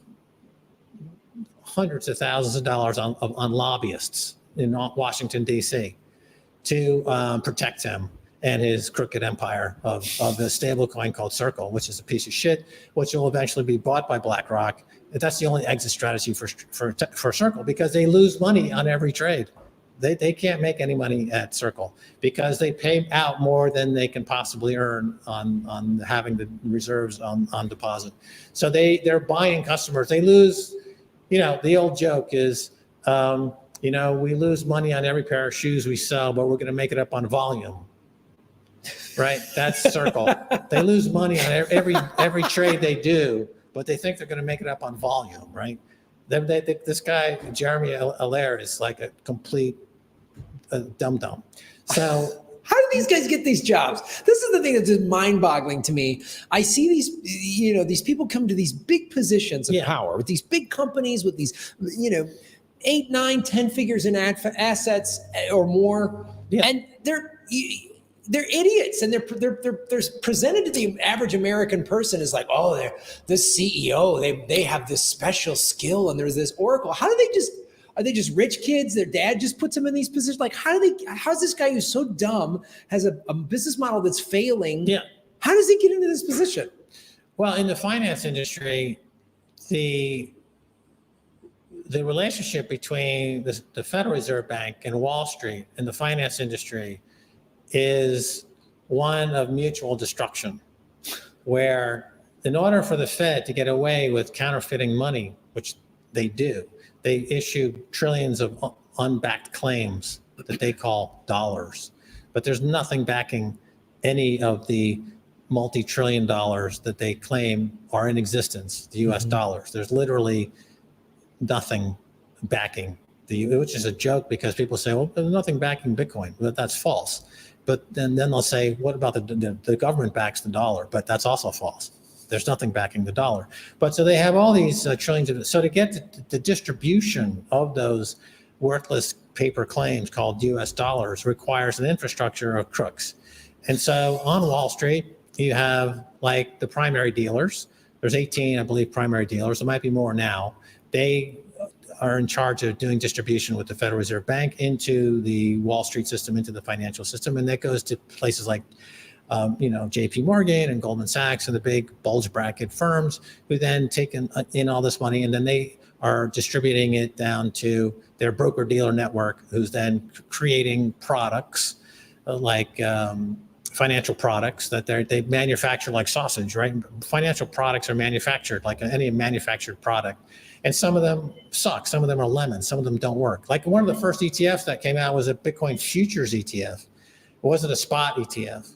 hundreds of thousands of dollars on lobbyists in Washington, D.C. to protect him and his crooked empire of the stablecoin called Circle, which is a piece of shit, which will eventually be bought by BlackRock. That's the only exit strategy for Circle, because they lose money on every trade. They can't make any money at Circle because they pay out more than they can possibly earn on having the reserves on deposit. So they're buying customers. They lose, the old joke is, we lose money on every pair of shoes we sell, but we're going to make it up on volume. Right? That's Circle. They lose money on every trade they do, but they think they're going to make it up on volume, right? This guy, Jeremy Allaire, is like a complete dum-dum. So how do these guys get these jobs? This is the thing that's just mind-boggling to me. I see these people come to these big positions of power with these big companies with these, 8, 9, 10 figures in assets or more, and they're idiots, and they're presented to the average American person as like, oh, they're the CEO. They have this special skill, and there's this oracle. Are they just rich kids? Their dad just puts them in these positions. Like, how's this guy who's so dumb, has a business model that's failing? Yeah. How does he get into this position? Well, in the finance industry, the relationship between the Federal Reserve Bank and Wall Street and the finance industry is one of mutual destruction, where in order for the Fed to get away with counterfeiting money, which they do, they issue trillions of unbacked claims that they call dollars. But there's nothing backing any of the multi-trillion dollars that they claim are in existence, the US dollars. There's literally nothing backing which is a joke, because people say, well, there's nothing backing Bitcoin. But that's false. But then they'll say, what about the government backs the dollar? But that's also false. There's nothing backing the dollar. But so they have all these trillions of, so to get the distribution of those worthless paper claims called US dollars requires an infrastructure of crooks. And so on Wall Street, you have like the primary dealers. There's 18, I believe, primary dealers. There might be more now. They are in charge of doing distribution with the Federal Reserve Bank into the Wall Street system, into the financial system. And that goes to places like JP Morgan and Goldman Sachs and the big bulge bracket firms, who then take in all this money, and then they are distributing it down to their broker dealer network, who's then creating products like financial products that they manufacture like sausage, right? Financial products are manufactured like any manufactured product. And some of them suck. Some of them are lemons. Some of them don't work. Like one of the first ETFs that came out was a Bitcoin futures ETF. It wasn't a spot ETF.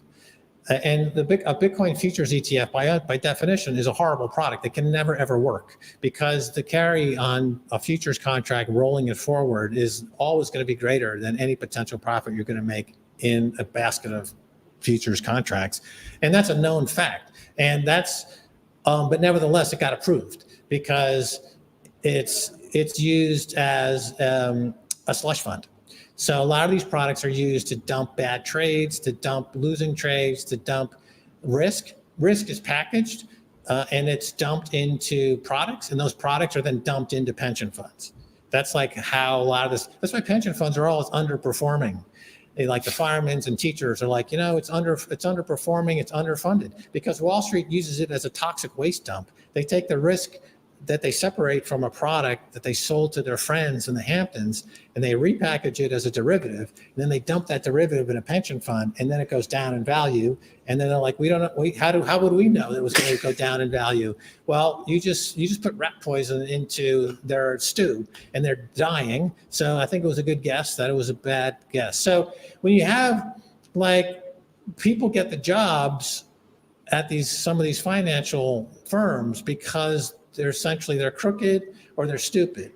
And a Bitcoin futures ETF, by definition, is a horrible product. It can never, ever work, because the carry on a futures contract rolling it forward is always going to be greater than any potential profit you're going to make in a basket of futures contracts. And that's a known fact. And that's, but nevertheless, it got approved because it's used as a slush fund. So a lot of these products are used to dump bad trades, to dump losing trades, to dump risk. Risk is packaged and it's dumped into products, and those products are then dumped into pension funds. That's like how a lot of this, that's why pension funds are always underperforming. They, like the firemen and teachers, are like, it's underperforming, it's underfunded, because Wall Street uses it as a toxic waste dump. They take the risk that they separate from a product that they sold to their friends in the Hamptons, and they repackage it as a derivative, and then they dump that derivative in a pension fund, and then it goes down in value, and then they're like, we don't know, how would we know that it was going to go down in value? Well, you just put rat poison into their stew, and they're dying. So I think it was a good guess that it was a bad guess. So when you have like people get the jobs at some of these financial firms because they're crooked or they're stupid.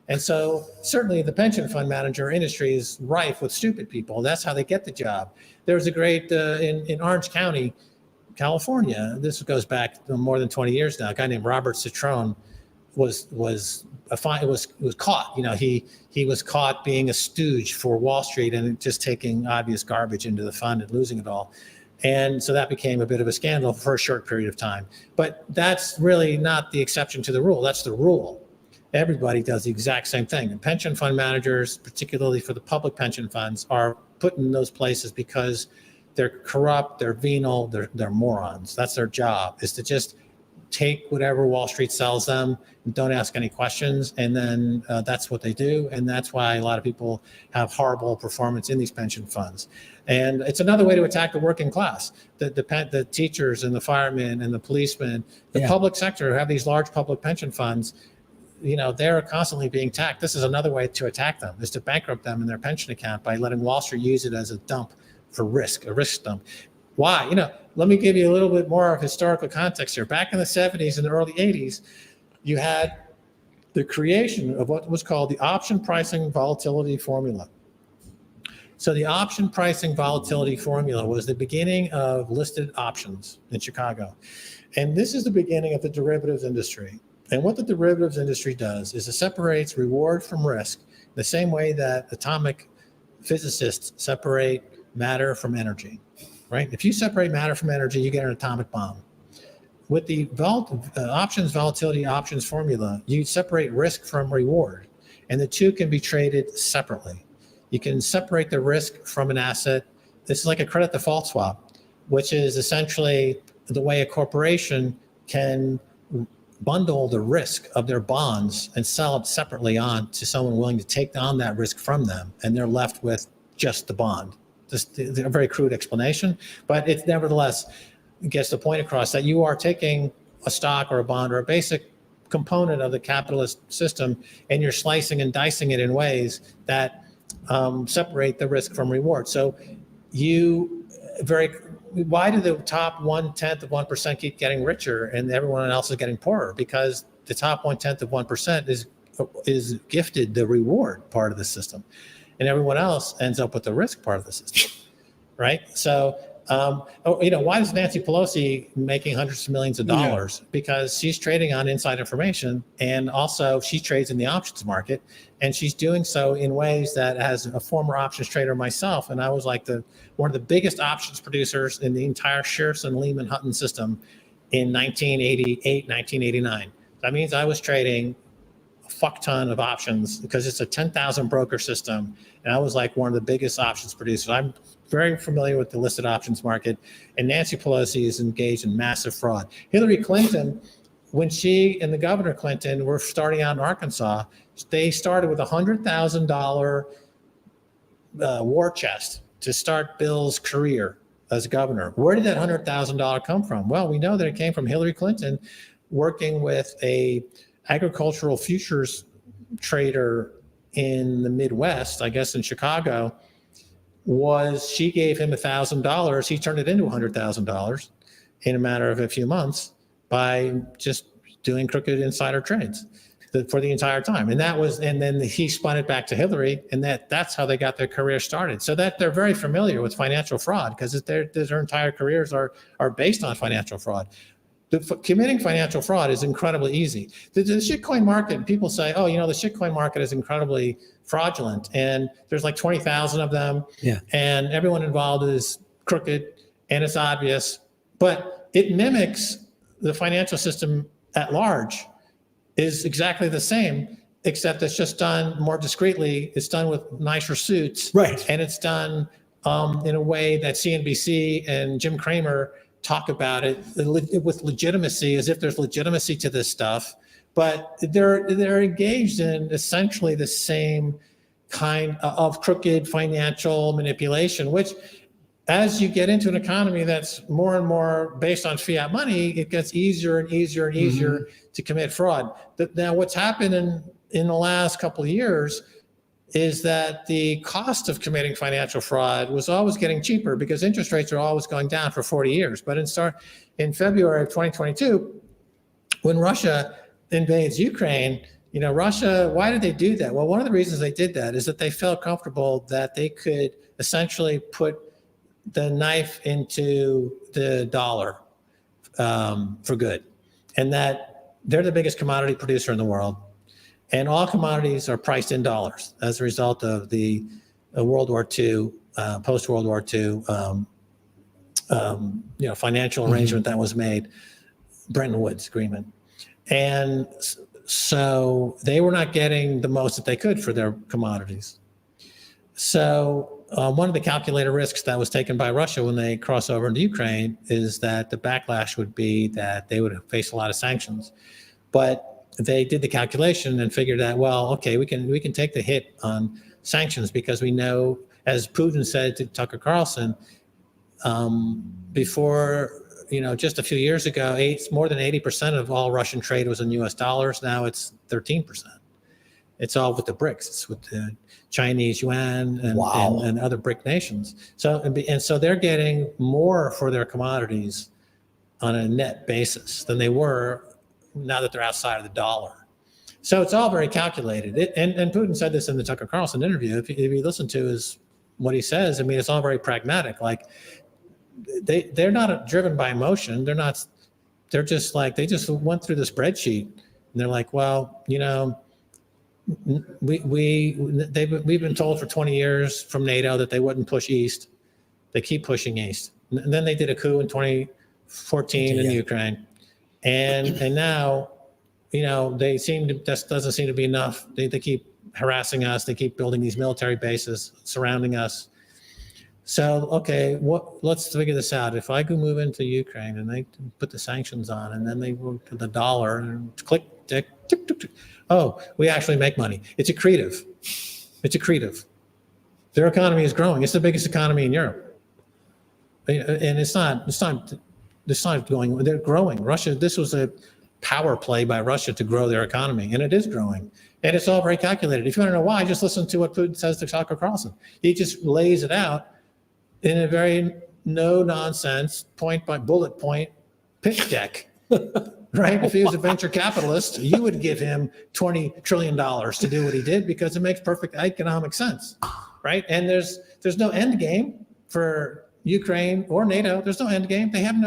And so certainly the pension fund manager industry is rife with stupid people. That's how they get the job. There was a great, in Orange County, California, this goes back more than 20 years now, a guy named Robert Citron was caught. He was caught being a stooge for Wall Street and just taking obvious garbage into the fund and losing it all. And so that became a bit of a scandal for a short period of time. But that's really not the exception to the rule. That's the rule. Everybody does the exact same thing. And pension fund managers, particularly for the public pension funds, are put in those places because they're corrupt, they're venal, they're morons. That's their job, is to just take whatever Wall Street sells them and don't ask any questions. And then that's what they do. And that's why a lot of people have horrible performance in these pension funds. And it's another way to attack the working class. The teachers and the firemen and the policemen, the public sector have these large public pension funds. They're constantly being attacked. This is another way to attack them, is to bankrupt them in their pension account by letting Wall Street use it as a dump for risk, a risk dump. Why? Let me give you a little bit more of historical context here. Back in the 70s and the early 80s, you had the creation of what was called the option pricing volatility formula. So the option pricing volatility formula was the beginning of listed options in Chicago. And this is the beginning of the derivatives industry. And what the derivatives industry does is it separates reward from risk the same way that atomic physicists separate matter from energy, right? If you separate matter from energy, you get an atomic bomb. With the options volatility options formula, you separate risk from reward, and the two can be traded separately. You can separate the risk from an asset. This is like a credit default swap, which is essentially the way a corporation can bundle the risk of their bonds and sell it separately on to someone willing to take on that risk from them, and they're left with just the bond. Just a very crude explanation, but it nevertheless gets the point across that you are taking a stock or a bond or a basic component of the capitalist system, and you're slicing and dicing it in ways that separate the risk from reward. So why do the top 1/10 of 1% keep getting richer and everyone else is getting poorer? Because the top 1/10 of 1% is gifted the reward part of the system, and everyone else ends up with the risk part of the system, right? So, why is Nancy Pelosi making hundreds of millions of dollars? Yeah. Because she's trading on inside information, and also she trades in the options market, and she's doing so in ways that, as a former options trader myself, and I was like one of the biggest options producers in the entire Shearson Lehman Hutton system in 1988, 1989. That means I was trading a fuck ton of options because it's a 10,000 broker system, and I was like one of the biggest options producers. I'm very familiar with the listed options market, and Nancy Pelosi is engaged in massive fraud. Hillary Clinton, when she and the Governor Clinton were starting out in Arkansas, they started with $100,000 war chest to start Bill's career as governor. Where did that $100,000 come from? Well, we know that it came from Hillary Clinton working with a agricultural futures trader in the Midwest, I guess in Chicago. She gave him $1,000. He turned it into $100,000 in a matter of a few months by just doing crooked insider trades for the entire time. And then he spun it back to Hillary, and that's how they got their career started. So that they're very familiar with financial fraud because their entire careers are based on financial fraud. Committing financial fraud is incredibly easy. The shitcoin market, people say, the shitcoin market is incredibly fraudulent, and there's like 20,000 of them, and everyone involved is crooked, and it's obvious, but it mimics the financial system at large, is exactly the same, except it's just done more discreetly. It's done with nicer suits, right? And it's done in a way that CNBC and Jim Cramer talk about it with legitimacy, as if there's legitimacy to this stuff, but they're engaged in essentially the same kind of crooked financial manipulation, which as you get into an economy that's more and more based on fiat money, it gets easier and easier and easier to commit fraud. Now, what's happened in the last couple of years is that the cost of committing financial fraud was always getting cheaper because interest rates are always going down for 40 years. But in February of 2022, when Russia invades Ukraine, Russia, why did they do that? Well, one of the reasons they did that is that they felt comfortable that they could essentially put the knife into the dollar for good, and that they're the biggest commodity producer in the world, and all commodities are priced in dollars as a result of the World War II, post-World War II, financial arrangement that was made, Bretton Woods Agreement, and so they were not getting the most that they could for their commodities. So one of the calculated risks that was taken by Russia when they cross over into Ukraine is that the backlash would be that they would face a lot of sanctions. But they did the calculation and figured that, well, okay, we can take the hit on sanctions because we know, as Putin said to Tucker Carlson, before, just a few years ago, more than 80% of all Russian trade was in US dollars. Now it's 13%. It's all with the BRICS. It's with the Chinese yuan and other BRIC nations. So they're getting more for their commodities on a net basis than they were now that they're outside of the dollar. So it's all very calculated. And Putin said this in the Tucker Carlson interview. If you listen to what he says, I mean, it's all very pragmatic. Like they're not driven by emotion. They're just like, they just went through the spreadsheet and they're like, well, we've been told for 20 years from NATO that they wouldn't push east. They keep pushing east. And then they did a coup in 2014 in Ukraine. And now, they that doesn't seem to be enough. They keep harassing us. They keep building these military bases surrounding us. So, okay, let's figure this out. If I go move into Ukraine and they put the sanctions on and then they move to the dollar and click, tick, tick, tick, tick. Oh, we actually make money. It's accretive. Their economy is growing. It's the biggest economy in Europe. And it's not going, they're growing. Russia, this was a power play by Russia to grow their economy, and it is growing. And it's all very calculated. If you want to know why, just listen to what Putin says to Tucker Carlson. He just lays it out in a very no-nonsense, point-by-bullet point pitch deck. Right? If he was a venture capitalist, you would give him $20 trillion to do what he did because it makes perfect economic sense, right? And there's no end game for Ukraine or NATO. There's no end game. They have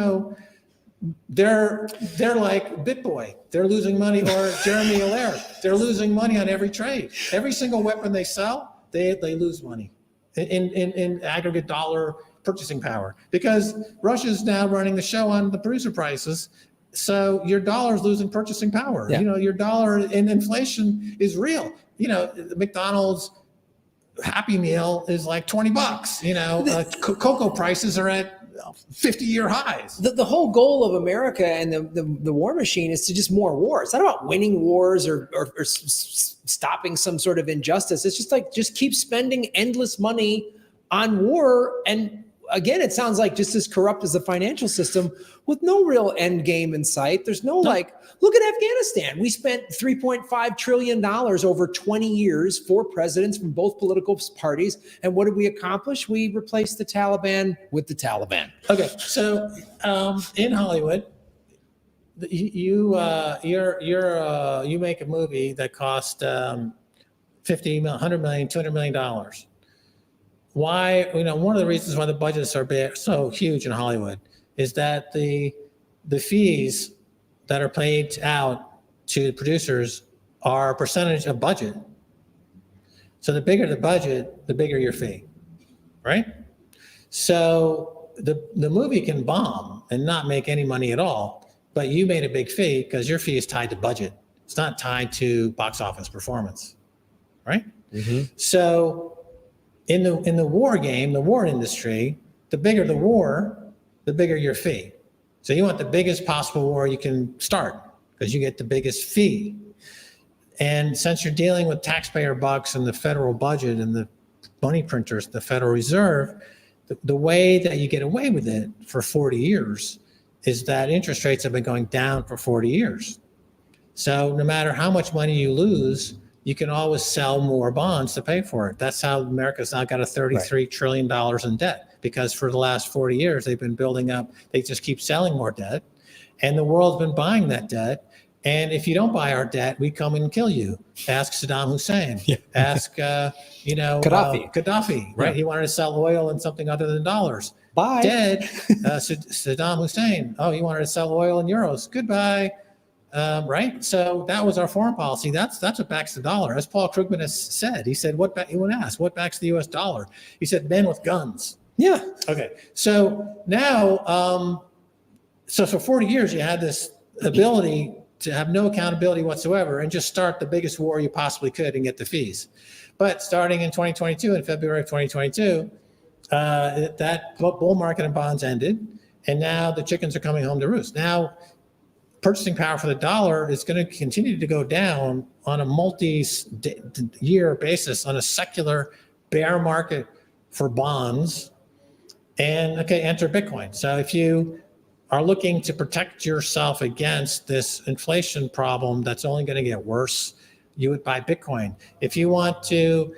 they're like BitBoy. They're losing money, or Jeremy Allaire. They're losing money on every trade. Every single weapon they sell, they lose money in aggregate dollar purchasing power because Russia's now running the show on the producer prices. So your dollar is losing purchasing power. Yeah. Your dollar and inflation is real. McDonald's Happy Meal is like $20. Cocoa prices are at 50-year highs. The whole goal of America and the war machine is to just more war. It's not about winning wars or stopping some sort of injustice. It's just keep spending endless money on war. And again, it sounds like just as corrupt as the financial system with no real end game in sight. There's look at Afghanistan. We spent $3.5 trillion over 20 years, 4 presidents from both political parties. And what did we accomplish? We replaced the Taliban with the Taliban. Okay. So in Hollywood, you make a movie that cost $50 million, $100 million, $200 million. Why, one of the reasons why the budgets are so huge in Hollywood is that the fees that are paid out to producers are a percentage of budget. So the bigger the budget, the bigger your fee, right? So the movie can bomb and not make any money at all, but you made a big fee because your fee is tied to budget. It's not tied to box office performance, right? Mm-hmm. So in the war game, the war industry, the bigger the war, the bigger your fee. So you want the biggest possible war you can start, because you get the biggest fee. And since you're dealing with taxpayer bucks and the federal budget and the money printers, the Federal Reserve, the way that you get away with it for 40 years is that interest rates have been going down for 40 years. So no matter how much money you lose, you can always sell more bonds to pay for it. That's how America's now got a $33 trillion in debt, because for the last 40 years, they've been building up, they just keep selling more debt, and the world's been buying that debt. And if you don't buy our debt, we come and kill you. Ask Saddam Hussein. Yeah. Ask, Gaddafi, right? Yeah. He wanted to sell oil and something other than dollars. Bye. Dead. Saddam Hussein. Oh, he wanted to sell oil in euros. Goodbye. Right? So that was our foreign policy. That's what backs the dollar. As Paul Krugman has said, he said, when asked, what backs the US dollar? He said, men with guns. Yeah. Okay. So now, so for 40 years, you had this ability to have no accountability whatsoever and just start the biggest war you possibly could and get the fees. But starting in 2022, in February of 2022, that bull market in bonds ended, and now the chickens are coming home to roost. Now, purchasing power for the dollar is going to continue to go down on a multi-year basis on a secular bear market for bonds. And okay, enter Bitcoin. So if you are looking to protect yourself against this inflation problem that's only going to get worse, you would buy Bitcoin. If you want to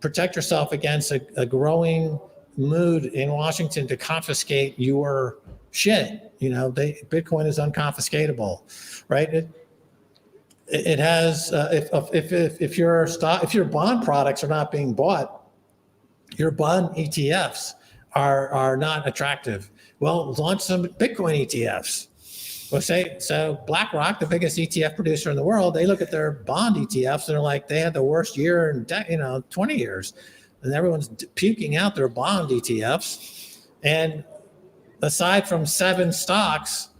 protect yourself against a growing mood in Washington to confiscate your shit, Bitcoin is unconfiscatable, right? It has if your bond products are not being bought, your bond ETFs are not attractive. Well, launch some Bitcoin ETFs. Well, so BlackRock, the biggest ETF producer in the world, they look at their bond ETFs and they're like, they had the worst year in 20 years, and everyone's puking out their bond ETFs. And aside from 7 stocks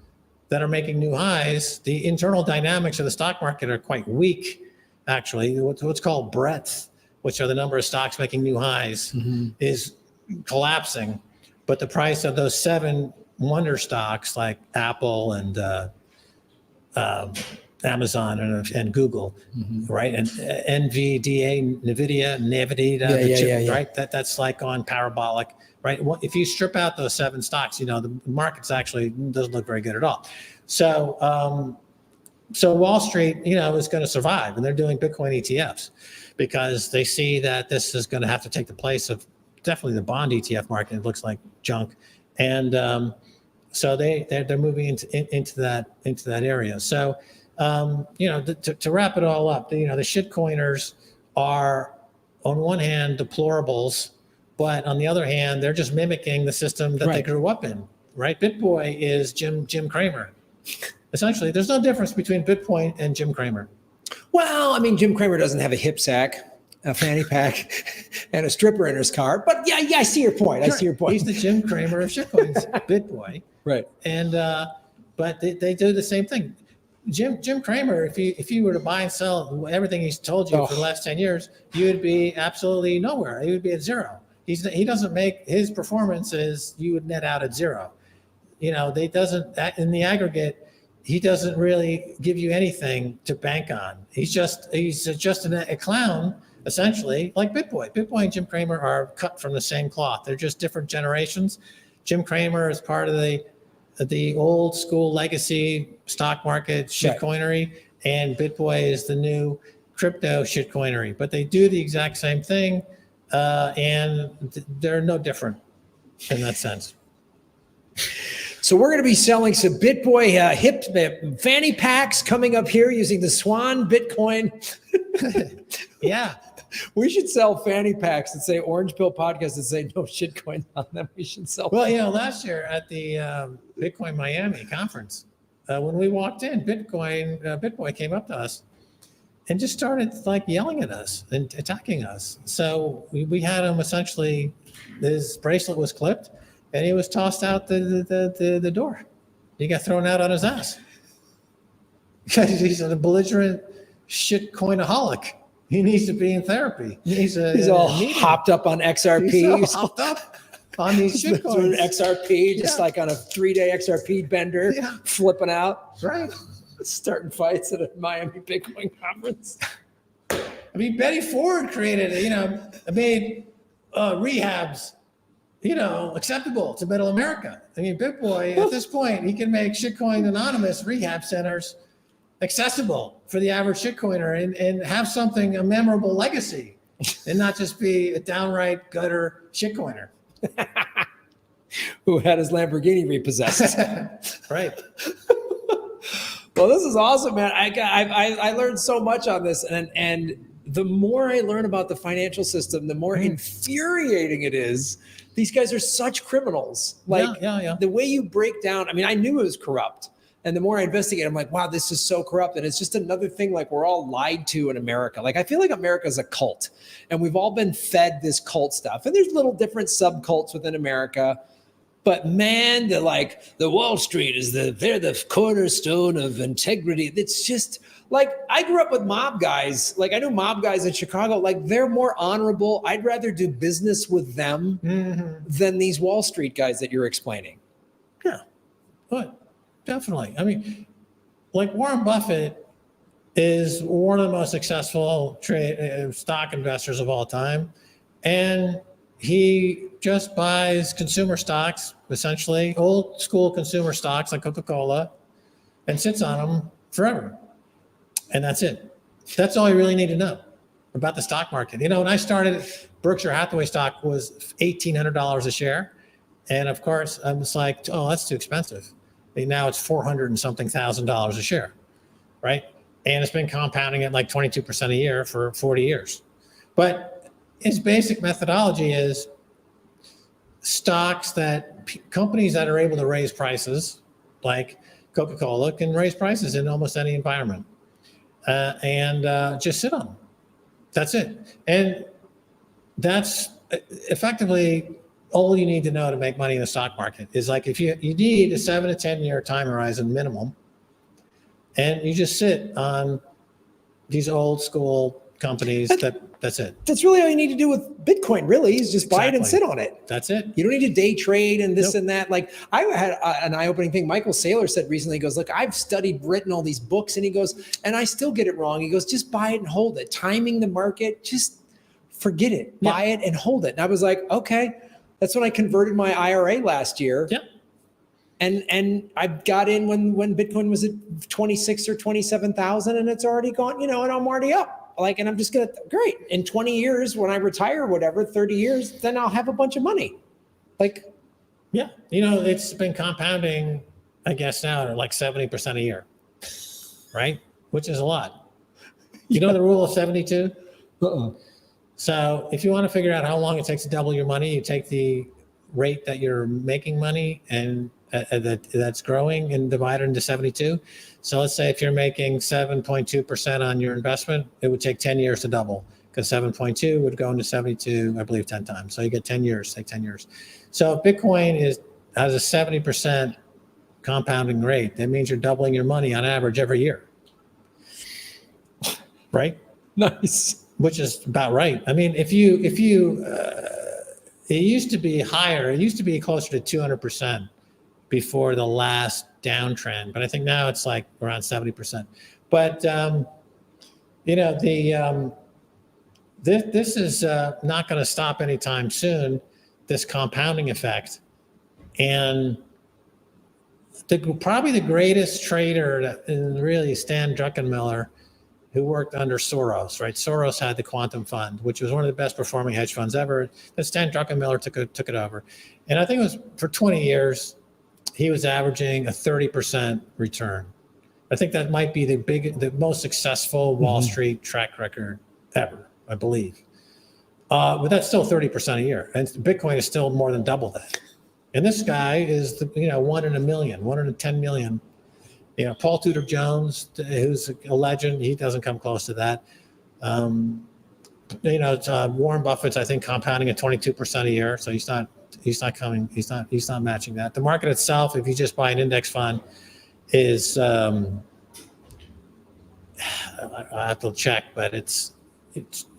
that are making new highs, the internal dynamics of the stock market are quite weak. Actually, what's called breadth, which are the number of stocks making new highs, is collapsing. But the price of those 7 wonder stocks like Apple and Amazon and Google, right? And NVIDIA, right? That's like on parabolic, right? If you strip out those 7 stocks, the market's actually doesn't look very good at all. So, so Wall Street, is going to survive, and they're doing Bitcoin ETFs because they see that this is going to have to take the place of definitely the bond ETF market. It looks like junk, and so they're moving into that area. So to wrap it all up, the shitcoiners are on one hand deplorables, but on the other hand they're just mimicking the system that they grew up in. Right? BitBoy is Jim Cramer. Essentially, there's no difference between Bitcoin and Jim Cramer. Well, I mean, Jim Cramer doesn't have a hip sack, a fanny pack, and a stripper in his car. But yeah, I see your point. I see your point. He's the Jim Cramer of shitcoins, BitBoy. Right. And but they do the same thing. Jim Cramer, if you were to buy and sell everything he's told you for the last 10 years, you would be absolutely nowhere. You would be at zero. He doesn't make his performances. You would net out at zero. They doesn't in the aggregate. He doesn't really give you anything to bank on. He's just a clown, essentially, like BitBoy. BitBoy and Jim Cramer are cut from the same cloth. They're just different generations. Jim Cramer is part of the old school legacy stock market shitcoinery, and BitBoy is the new crypto shitcoinery. But they do the exact same thing, and they're no different in that sense. So we're going to be selling some BitBoy hip fanny packs coming up here using the Swan Bitcoin. Yeah. We should sell fanny packs that say Orange Pill Podcast and say no shitcoin on them. We should sell. Well, last year at the Bitcoin Miami conference, when we walked in, BitBoy came up to us and just started yelling at us and attacking us. So we had him essentially, his bracelet was clipped, and he was tossed out the door. He got thrown out on his ass. He's a belligerent shitcoinaholic. He needs to be in therapy. He's all hopped up on XRP. He's so hopped up on these shitcoins. XRP, just like on a 3-day XRP bender, flipping out. Right. Starting fights at a Miami Bitcoin conference. I mean, Betty Ford created, made rehabs, acceptable to middle America. I mean, BitBoy, at this point, he can make shitcoin anonymous rehab centers accessible for the average shitcoiner and have a memorable legacy and not just be a downright gutter shitcoiner. Who had his Lamborghini repossessed. Right. Well, this is awesome, man. I learned so much on this, and the more I learn about the financial system, the more infuriating it is. These guys are such criminals. Like the way you break down. I mean, I knew it was corrupt, and the more I investigate, I'm like, wow, this is so corrupt. And it's just another thing. Like we're all lied to in America. Like I feel like America is a cult, and we've all been fed this cult stuff. And there's little different subcults within America. But man, the Wall Street they're the cornerstone of integrity. It's just like I grew up with mob guys. Like I knew mob guys in Chicago. Like they're more honorable. I'd rather do business with them than these Wall Street guys that you're explaining. Yeah, but definitely. I mean, like Warren Buffett is one of the most successful stock investors of all time, and he just buys consumer stocks, essentially old school consumer stocks like Coca-Cola, and sits on them forever. And that's it. That's all you really need to know about the stock market. When I started, Berkshire Hathaway stock was $1,800 a share. And of course, I was like, oh, that's too expensive. And now it's $400 and something thousand a share, right? And it's been compounding at like 22% a year for 40 years. But his basic methodology is companies that are able to raise prices, like Coca-Cola, can raise prices in almost any environment, and just sit on them. That's it. And that's effectively all you need to know to make money in the stock market is like if you need a 7 to 10 year time horizon minimum, and you just sit on these old school companies that's it. That's really all you need to do with Bitcoin, really, is just buy it and sit on it. That's it. You don't need to day trade and this and that. Like I had an eye-opening thing. Michael Saylor said recently, he goes, look, I've written all these books, and he goes, and I still get it wrong. He goes, just buy it and hold it. Timing the market, just forget it. Buy it and hold it. And I was like, okay. That's when I converted my IRA last year. Yeah. And I got in when Bitcoin was at 26 or 27,000, and it's already gone, and I'm already up. And I'm just great. In 20 years, when I retire or whatever, 30 years, then I'll have a bunch of money. Yeah. It's been compounding, I guess now, at like 70% a year, right? Which is a lot. You know the rule of 72? So if you want to figure out how long it takes to double your money, you take the rate that you're making money and that's growing and divide it into 72. So let's say if you're making 7.2% on your investment, it would take 10 years to double because 7.2 would go into 72, I believe 10 times. So you get 10 years, take 10 years. So if Bitcoin has a 70% compounding rate, that means you're doubling your money on average every year. Right? Nice. Which is about right. I mean, it used to be higher. It used to be closer to 200% before the last downtrend, but I think now it's like around 70%. But this is not going to stop anytime soon. This compounding effect, and probably the greatest trader, really Stan Druckenmiller, who worked under Soros, right? Soros had the Quantum Fund, which was one of the best performing hedge funds ever. Then Stan Druckenmiller took it over. And I think it was for 20 years, he was averaging a 30% return. I think that might be the most successful Wall Street track record ever, I believe. But that's still 30% a year. And Bitcoin is still more than double that. And this guy is, 1 in a million, 1 in 10 million. Paul Tudor Jones, who's a legend, he doesn't come close to that. Warren Buffett's, I think, compounding at 22% a year, so he's not matching that. The market itself, if you just buy an index fund, is I have to check, but it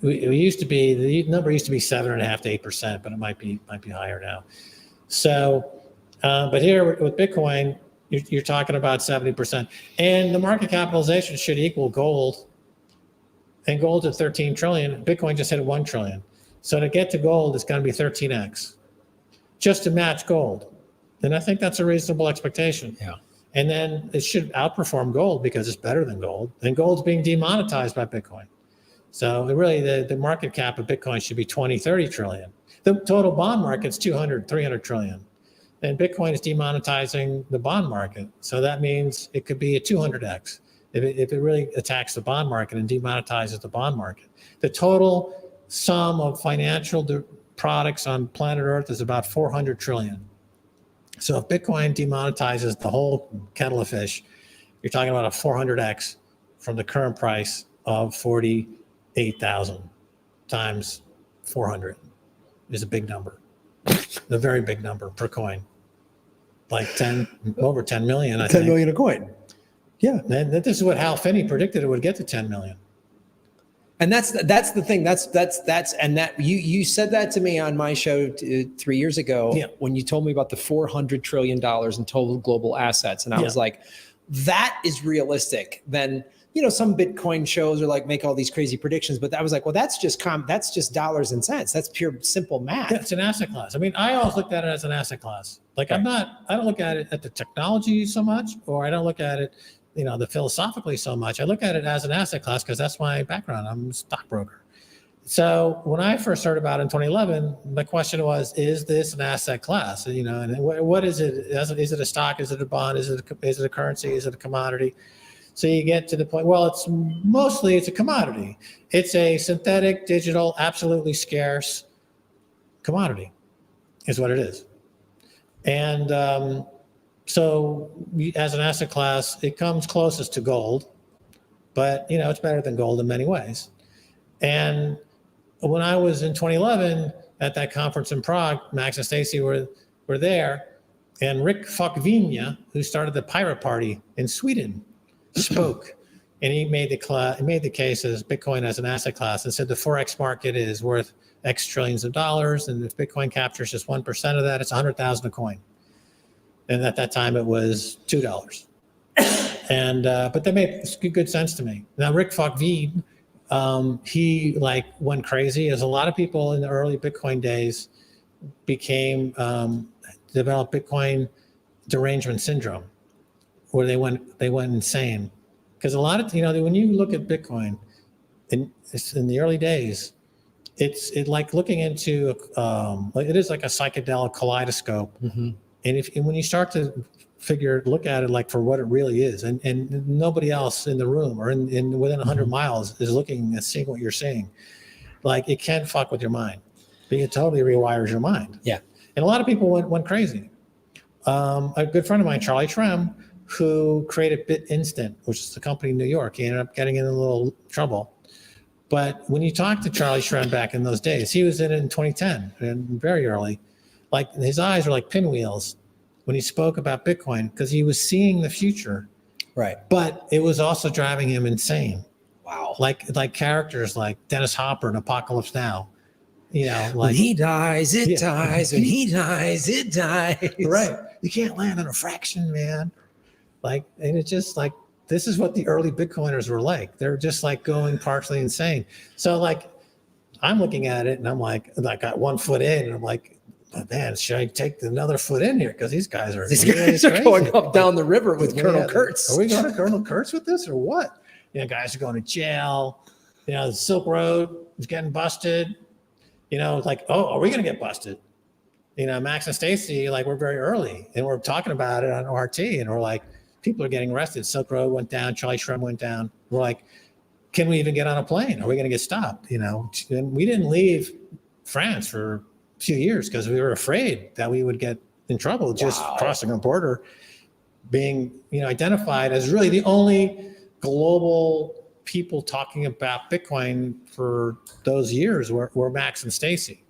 used to be, the number used to be 7.5 to 8%, but it might be higher now. So, but here with Bitcoin, You're talking about 70%. And the market capitalization should equal gold. And gold's at 13 trillion. Bitcoin just hit 1 trillion. So to get to gold, it's going to be 13x just to match gold. And I think that's a reasonable expectation. Yeah. And then it should outperform gold because it's better than gold. And gold's being demonetized by Bitcoin. So really the market cap of Bitcoin should be 20, 30 trillion. The total bond market's 200, 300 trillion. And Bitcoin is demonetizing the bond market. So that means it could be a 200x if it really attacks the bond market and demonetizes the bond market. The total sum of financial products on planet Earth is about 400 trillion. So if Bitcoin demonetizes the whole kettle of fish, you're talking about a 400x from the current price of 48,000 times 400 is a big number. A very big number per coin, like over 10 million. 10 million a coin. Yeah. And this is what Hal Finney predicted it would get to 10 million. And that's the thing. And that you said that to me on my show 3 years ago when you told me about the $400 trillion in total global assets. And I was like, that is realistic. Then, some Bitcoin shows are like make all these crazy predictions, but I was like, well, that's just dollars and cents. That's pure simple math. Yeah, it's an asset class. I mean, I always looked at it as an asset class. Like I don't look at it at the technology so much, or I don't look at it, the philosophically so much. I look at it as an asset class because that's my background. I'm a stockbroker. So when I first heard about it in 2011, the question was, is this an asset class? And what is it? Is it a stock? Is it a bond? Is it a currency? Is it a commodity? So you get to the point, well, it's a commodity. It's a synthetic, digital, absolutely scarce commodity is what it is. And so as an asset class, it comes closest to gold, but it's better than gold in many ways. And when I was in 2011 at that conference in Prague, Max and Stacy were there, and Rick Falkvinja, who started the Pirate Party in Sweden, spoke, and he made the case as Bitcoin as an asset class and said the Forex market is worth X trillions of dollars, and if Bitcoin captures just 1% of that, it's 100,000 a coin. And at that time, it was $2. And but that made good sense to me. Now, Rick Falkvinja, he went crazy, as a lot of people in the early Bitcoin days developed Bitcoin derangement syndrome, where they went insane. Because a lot of, when you look at Bitcoin in the early days, it's like looking into, it is like a psychedelic kaleidoscope. Mm-hmm. And when you start to look at it like for what it really is, and nobody else in the room or in within 100 miles is looking and seeing what you're seeing, like it can fuck with your mind. It totally rewires your mind. Yeah. And a lot of people went crazy. A good friend of mine, Charlie Shrem, who created BitInstant, which is a company in New York. He ended up getting in a little trouble. But when you talk to Charlie Shrem back in those days, he was in it in 2010 and very early. Like his eyes were like pinwheels when he spoke about Bitcoin because he was seeing the future. Right. But it was also driving him insane. Wow. Like characters like Dennis Hopper in Apocalypse Now. When he dies, it dies. When he dies, it dies. Right. You can't land on a fraction, man. And it's just like, this is what the early Bitcoiners were like. They're just like going partially insane. So I'm looking at it and I'm like got 1 foot in and I'm like, oh, man, should I take another foot in here? Because these guys are going up down the river with Colonel Kurtz. Are we going to Colonel Kurtz with this or what? Guys are going to jail. The Silk Road is getting busted. Are we going to get busted? Max and Stacy, we're very early and we're talking about it on RT and we're like, people are getting arrested. Silk Road went down. Charlie Shrem went down. We're like, can we even get on a plane? Are we going to get stopped? And we didn't leave France for a few years because we were afraid that we would get in trouble just crossing a border, being, identified as really the only global people talking about Bitcoin for those years were Max and Stacy.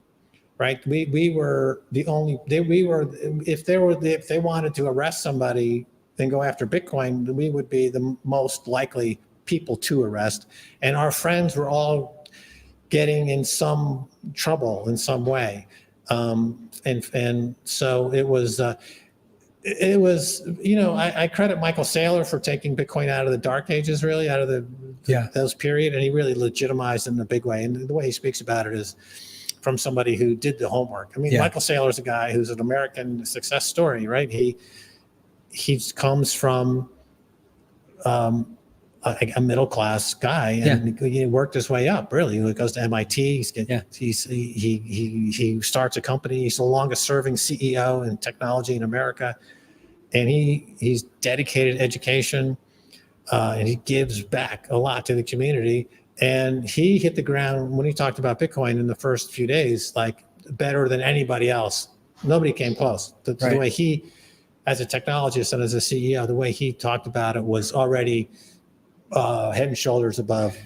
Right. We were the only, if they wanted to arrest somebody and go after Bitcoin, we would be the most likely people to arrest. And our friends were all getting in some trouble in some way. And so it was it was, I credit Michael Saylor for taking Bitcoin out of the dark ages, really out of those period. And he really legitimized it in a big way. And the way he speaks about it is from somebody who did the homework. I mean, Michael Saylor is a guy who's an American success story, right? He comes from a middle-class guy, and he worked his way up, really. He goes to MIT. He starts a company. He's the longest-serving CEO in technology in America. And he's dedicated to education, and he gives back a lot to the community. And he hit the ground when he talked about Bitcoin in the first few days, like better than anybody else. Nobody came close. The way he, as a technologist and as a CEO, the way he talked about it was already head and shoulders above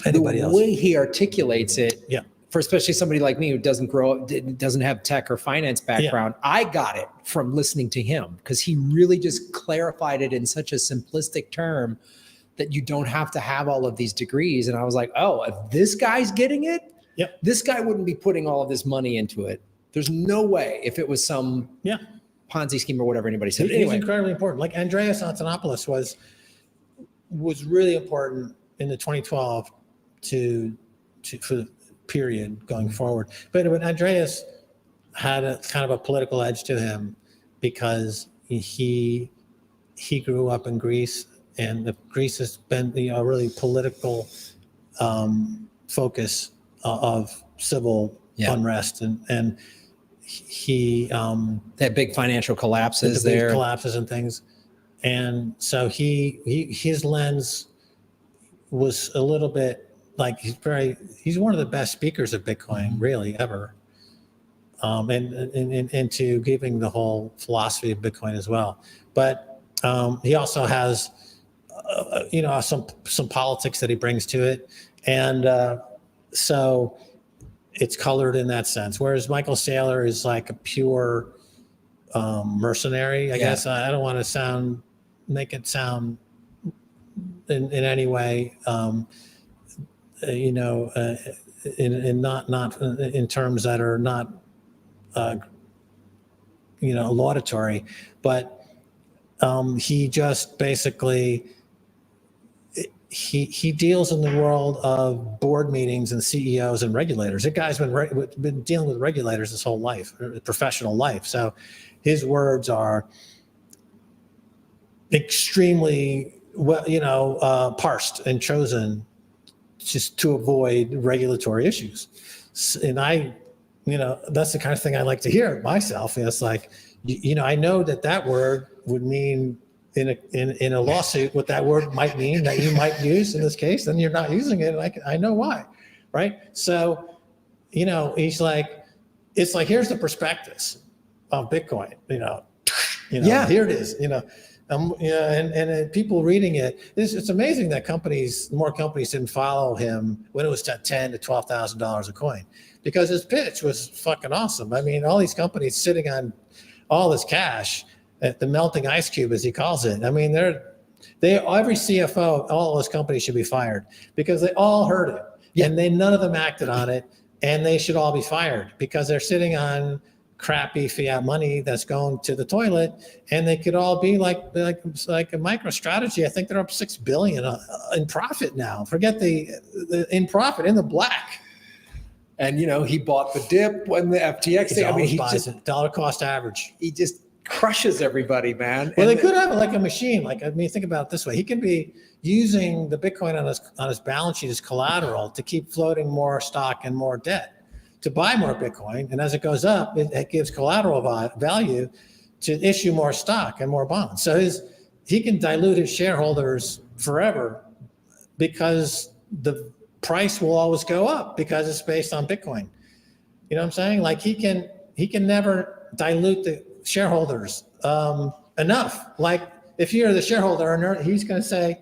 anybody else. The way he articulates it, for especially somebody like me who doesn't have tech or finance background, I got it from listening to him, because he really just clarified it in such a simplistic term that you don't have to have all of these degrees. And I was like, oh, if this guy's getting it, this guy wouldn't be putting all of this money into it. There's no way if it was some Ponzi scheme or whatever anybody said. He's incredibly important. Like Andreas Antonopoulos was really important in the 2012 for the period going forward. But when Andreas had a kind of a political edge to him, because he grew up in Greece, and Greece has been a really political focus of civil unrest, and he had big financial collapses big collapses and things. And so his lens was a little bit like, he's one of the best speakers of Bitcoin really ever. And into giving the whole philosophy of Bitcoin as well. But he also has, some politics that he brings to it. And so it's colored in that sense. Whereas Michael Saylor is like a pure mercenary, I guess. I don't want to make it sound in any way, in not in terms that are not, laudatory, but he just basically, he deals in the world of board meetings and CEOs and regulators. That guy's been dealing with regulators his whole life, professional life. So his words are extremely parsed and chosen just to avoid regulatory issues. And that's the kind of thing I like to hear myself. It's like, I know that word would mean in a lawsuit what that word might mean that you might use in this case, then you're not using it. I know why, right? So, he's like, it's like, here's the prospectus of Bitcoin, here it is, and people reading it. It's amazing that more companies didn't follow him when it was at $10,000 to $12,000 a coin, because his pitch was fucking awesome. I mean, all these companies sitting on all this cash at the melting ice cube, as he calls it. I mean, every CFO, all those companies should be fired, because they all heard it, and none of them acted on it, and they should all be fired because they're sitting on crappy fiat money that's going to the toilet, and they could all be like a MicroStrategy. I think they're up $6 billion in profit now. Forget the in profit, in the black. And he bought the dip when the FTX thing. I mean, he buys it, dollar cost average. He just crushes everybody, man. Well, they could have it like a machine. Think about it this way: he can be using the Bitcoin on his balance sheet as collateral to keep floating more stock and more debt, to buy more Bitcoin, and as it goes up, it gives collateral value to issue more stock and more bonds. So he can dilute his shareholders forever, because the price will always go up because it's based on Bitcoin. You know what I'm saying? Like he can never dilute the shareholders enough. Like if you're the shareholder, he's going to say,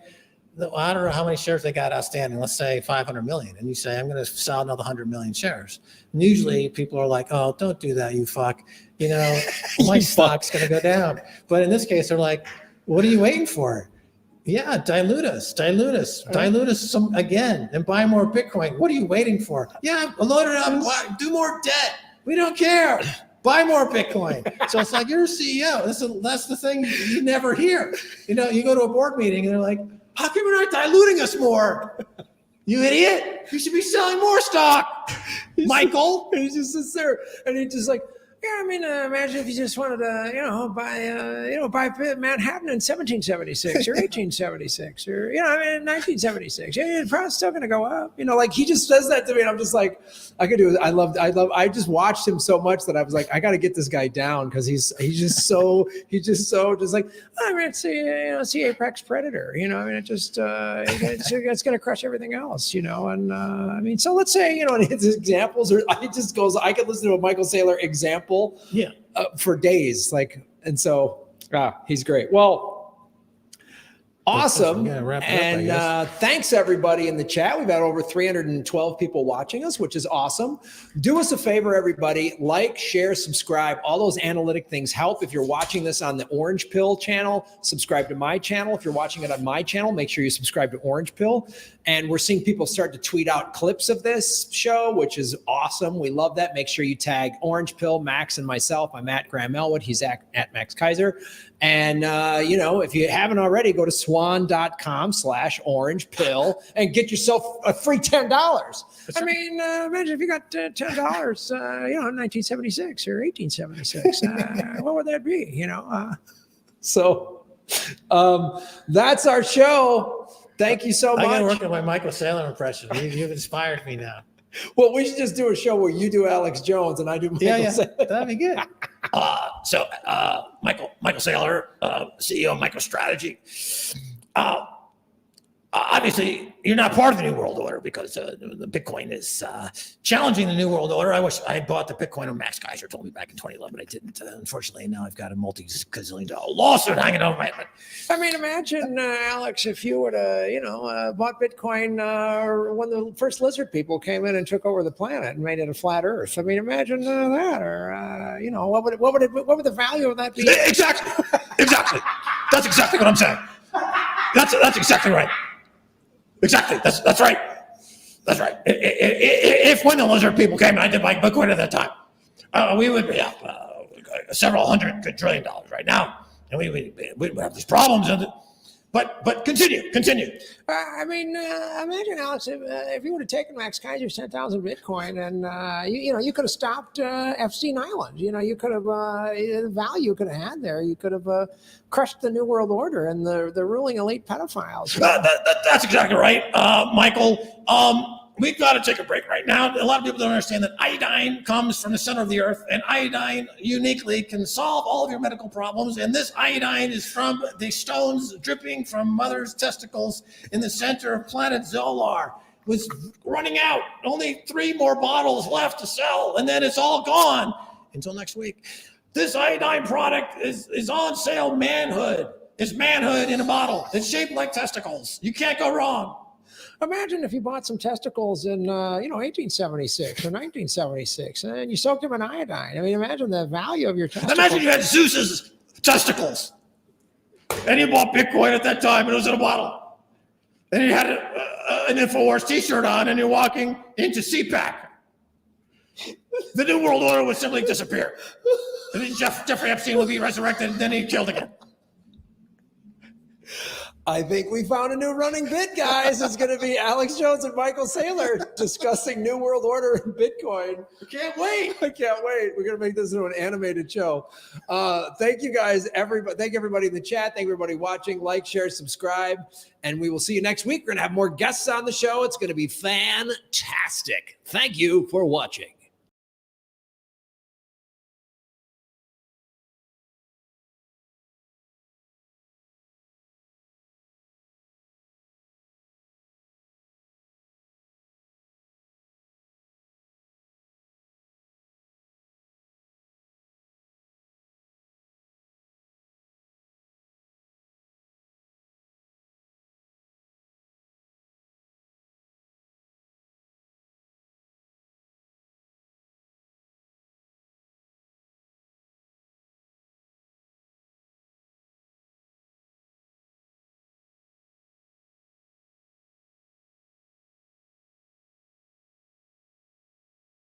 I don't know how many shares they got outstanding. Let's say 500 million. And you say, I'm going to sell another 100 million shares. And usually people are like, oh, don't do that, you fuck. My stock's going to go down. But in this case, they're like, what are you waiting for? Yeah, dilute us some again, and buy more Bitcoin. What are you waiting for? Yeah, load it up, do more debt. We don't care. buy more Bitcoin. So it's like, you're a CEO. That's the thing you never hear. You know, you go to a board meeting and they're like, how come you're not diluting us more? You idiot. You should be selling more stock, Michael. And he just sits there and he just like, yeah, I mean, imagine if you just wanted to, buy Manhattan in 1776 or 1876 or, I mean, 1976. Yeah, it's probably still going to go up. Like he just says that to me and I'm just like, I could do it. I just watched him so much that I was like, I got to get this guy down because he's just so like, I mean, it's the apex predator, I mean, it just, it's going to crush everything else, and I mean, so let's say, and his examples are, I could listen to a Michael Saylor example for days, and so he's great. Well, awesome. And thanks everybody in the chat. We've had over 312 people watching us, which is awesome. Do us a favor, everybody, like, share, subscribe. All those analytic things help. If you're watching this on the Orange Pill channel, subscribe to my channel. If you're watching it on my channel, make sure you subscribe to Orange Pill. And we're seeing people start to tweet out clips of this show, which is awesome. We love that. Make sure you tag Orange Pill, Max, and myself. I'm at Graham Elwood. He's at Max Keiser. And, if you haven't already, go to swan.com/orange pill and get yourself a free $10. I mean, imagine if you got $10, in 1976 or 1876. What would that be, So that's our show. Thank you so much. I got to work on my Michael Saylor impression. You've inspired me now. Well, we should just do a show where you do Alex Jones and I do Michael Saylor. That'd be good. Michael Saylor, CEO of MicroStrategy. Obviously, you're not part of the New World Order because the Bitcoin is challenging the New World Order. I wish I had bought the Bitcoin when Max Keiser told me back in 2011. I didn't. Unfortunately, now I've got a multi-gazillion-dollar lawsuit hanging over my head. I mean, imagine, Alex, if you would have, bought Bitcoin when the first lizard people came in and took over the planet and made it a flat Earth. I mean, imagine that, or what would the value of that be? Exactly. That's exactly what I'm saying. That's exactly right. Exactly. That's right. That's right. If when the lizard people came and I did my Bitcoin at that time, we would be up several $100 trillion right now, and we would have these problems. But continue. I mean, imagine, Alex, if you would have taken Max Keiser's 10,000 Bitcoin and you could have stopped Epstein Island. You could have the value you could have had there. You could have crushed the New World Order and the ruling elite pedophiles. That's exactly right, Michael. We've got to take a break right now. A lot of people don't understand that iodine comes from the center of the earth, and iodine uniquely can solve all of your medical problems. And this iodine is from the stones dripping from mother's testicles in the center of planet Zolar. It was running out. Only 3 more bottles left to sell, and then it's all gone until next week. This iodine product is on sale. Manhood. It's manhood in a bottle. It's shaped like testicles. You can't go wrong. Imagine if you bought some testicles in, 1876 or 1976, and you soaked them in iodine. I mean, imagine the value of your testicles. Imagine you had Zeus's testicles, and you bought Bitcoin at that time, and it was in a bottle. And you had an InfoWars T-shirt on, and you're walking into CPAC. The New World Order would simply disappear. And then Jeffrey Epstein would be resurrected, and then he'd killed again. I think we found a new running bit, guys. It's going to be Alex Jones and Michael Saylor discussing New World Order and Bitcoin. I can't wait. We're going to make this into an animated show. Thank you, guys. Thank everybody in the chat. Thank everybody watching. Like, share, subscribe. And we will see you next week. We're going to have more guests on the show. It's going to be fantastic. Thank you for watching.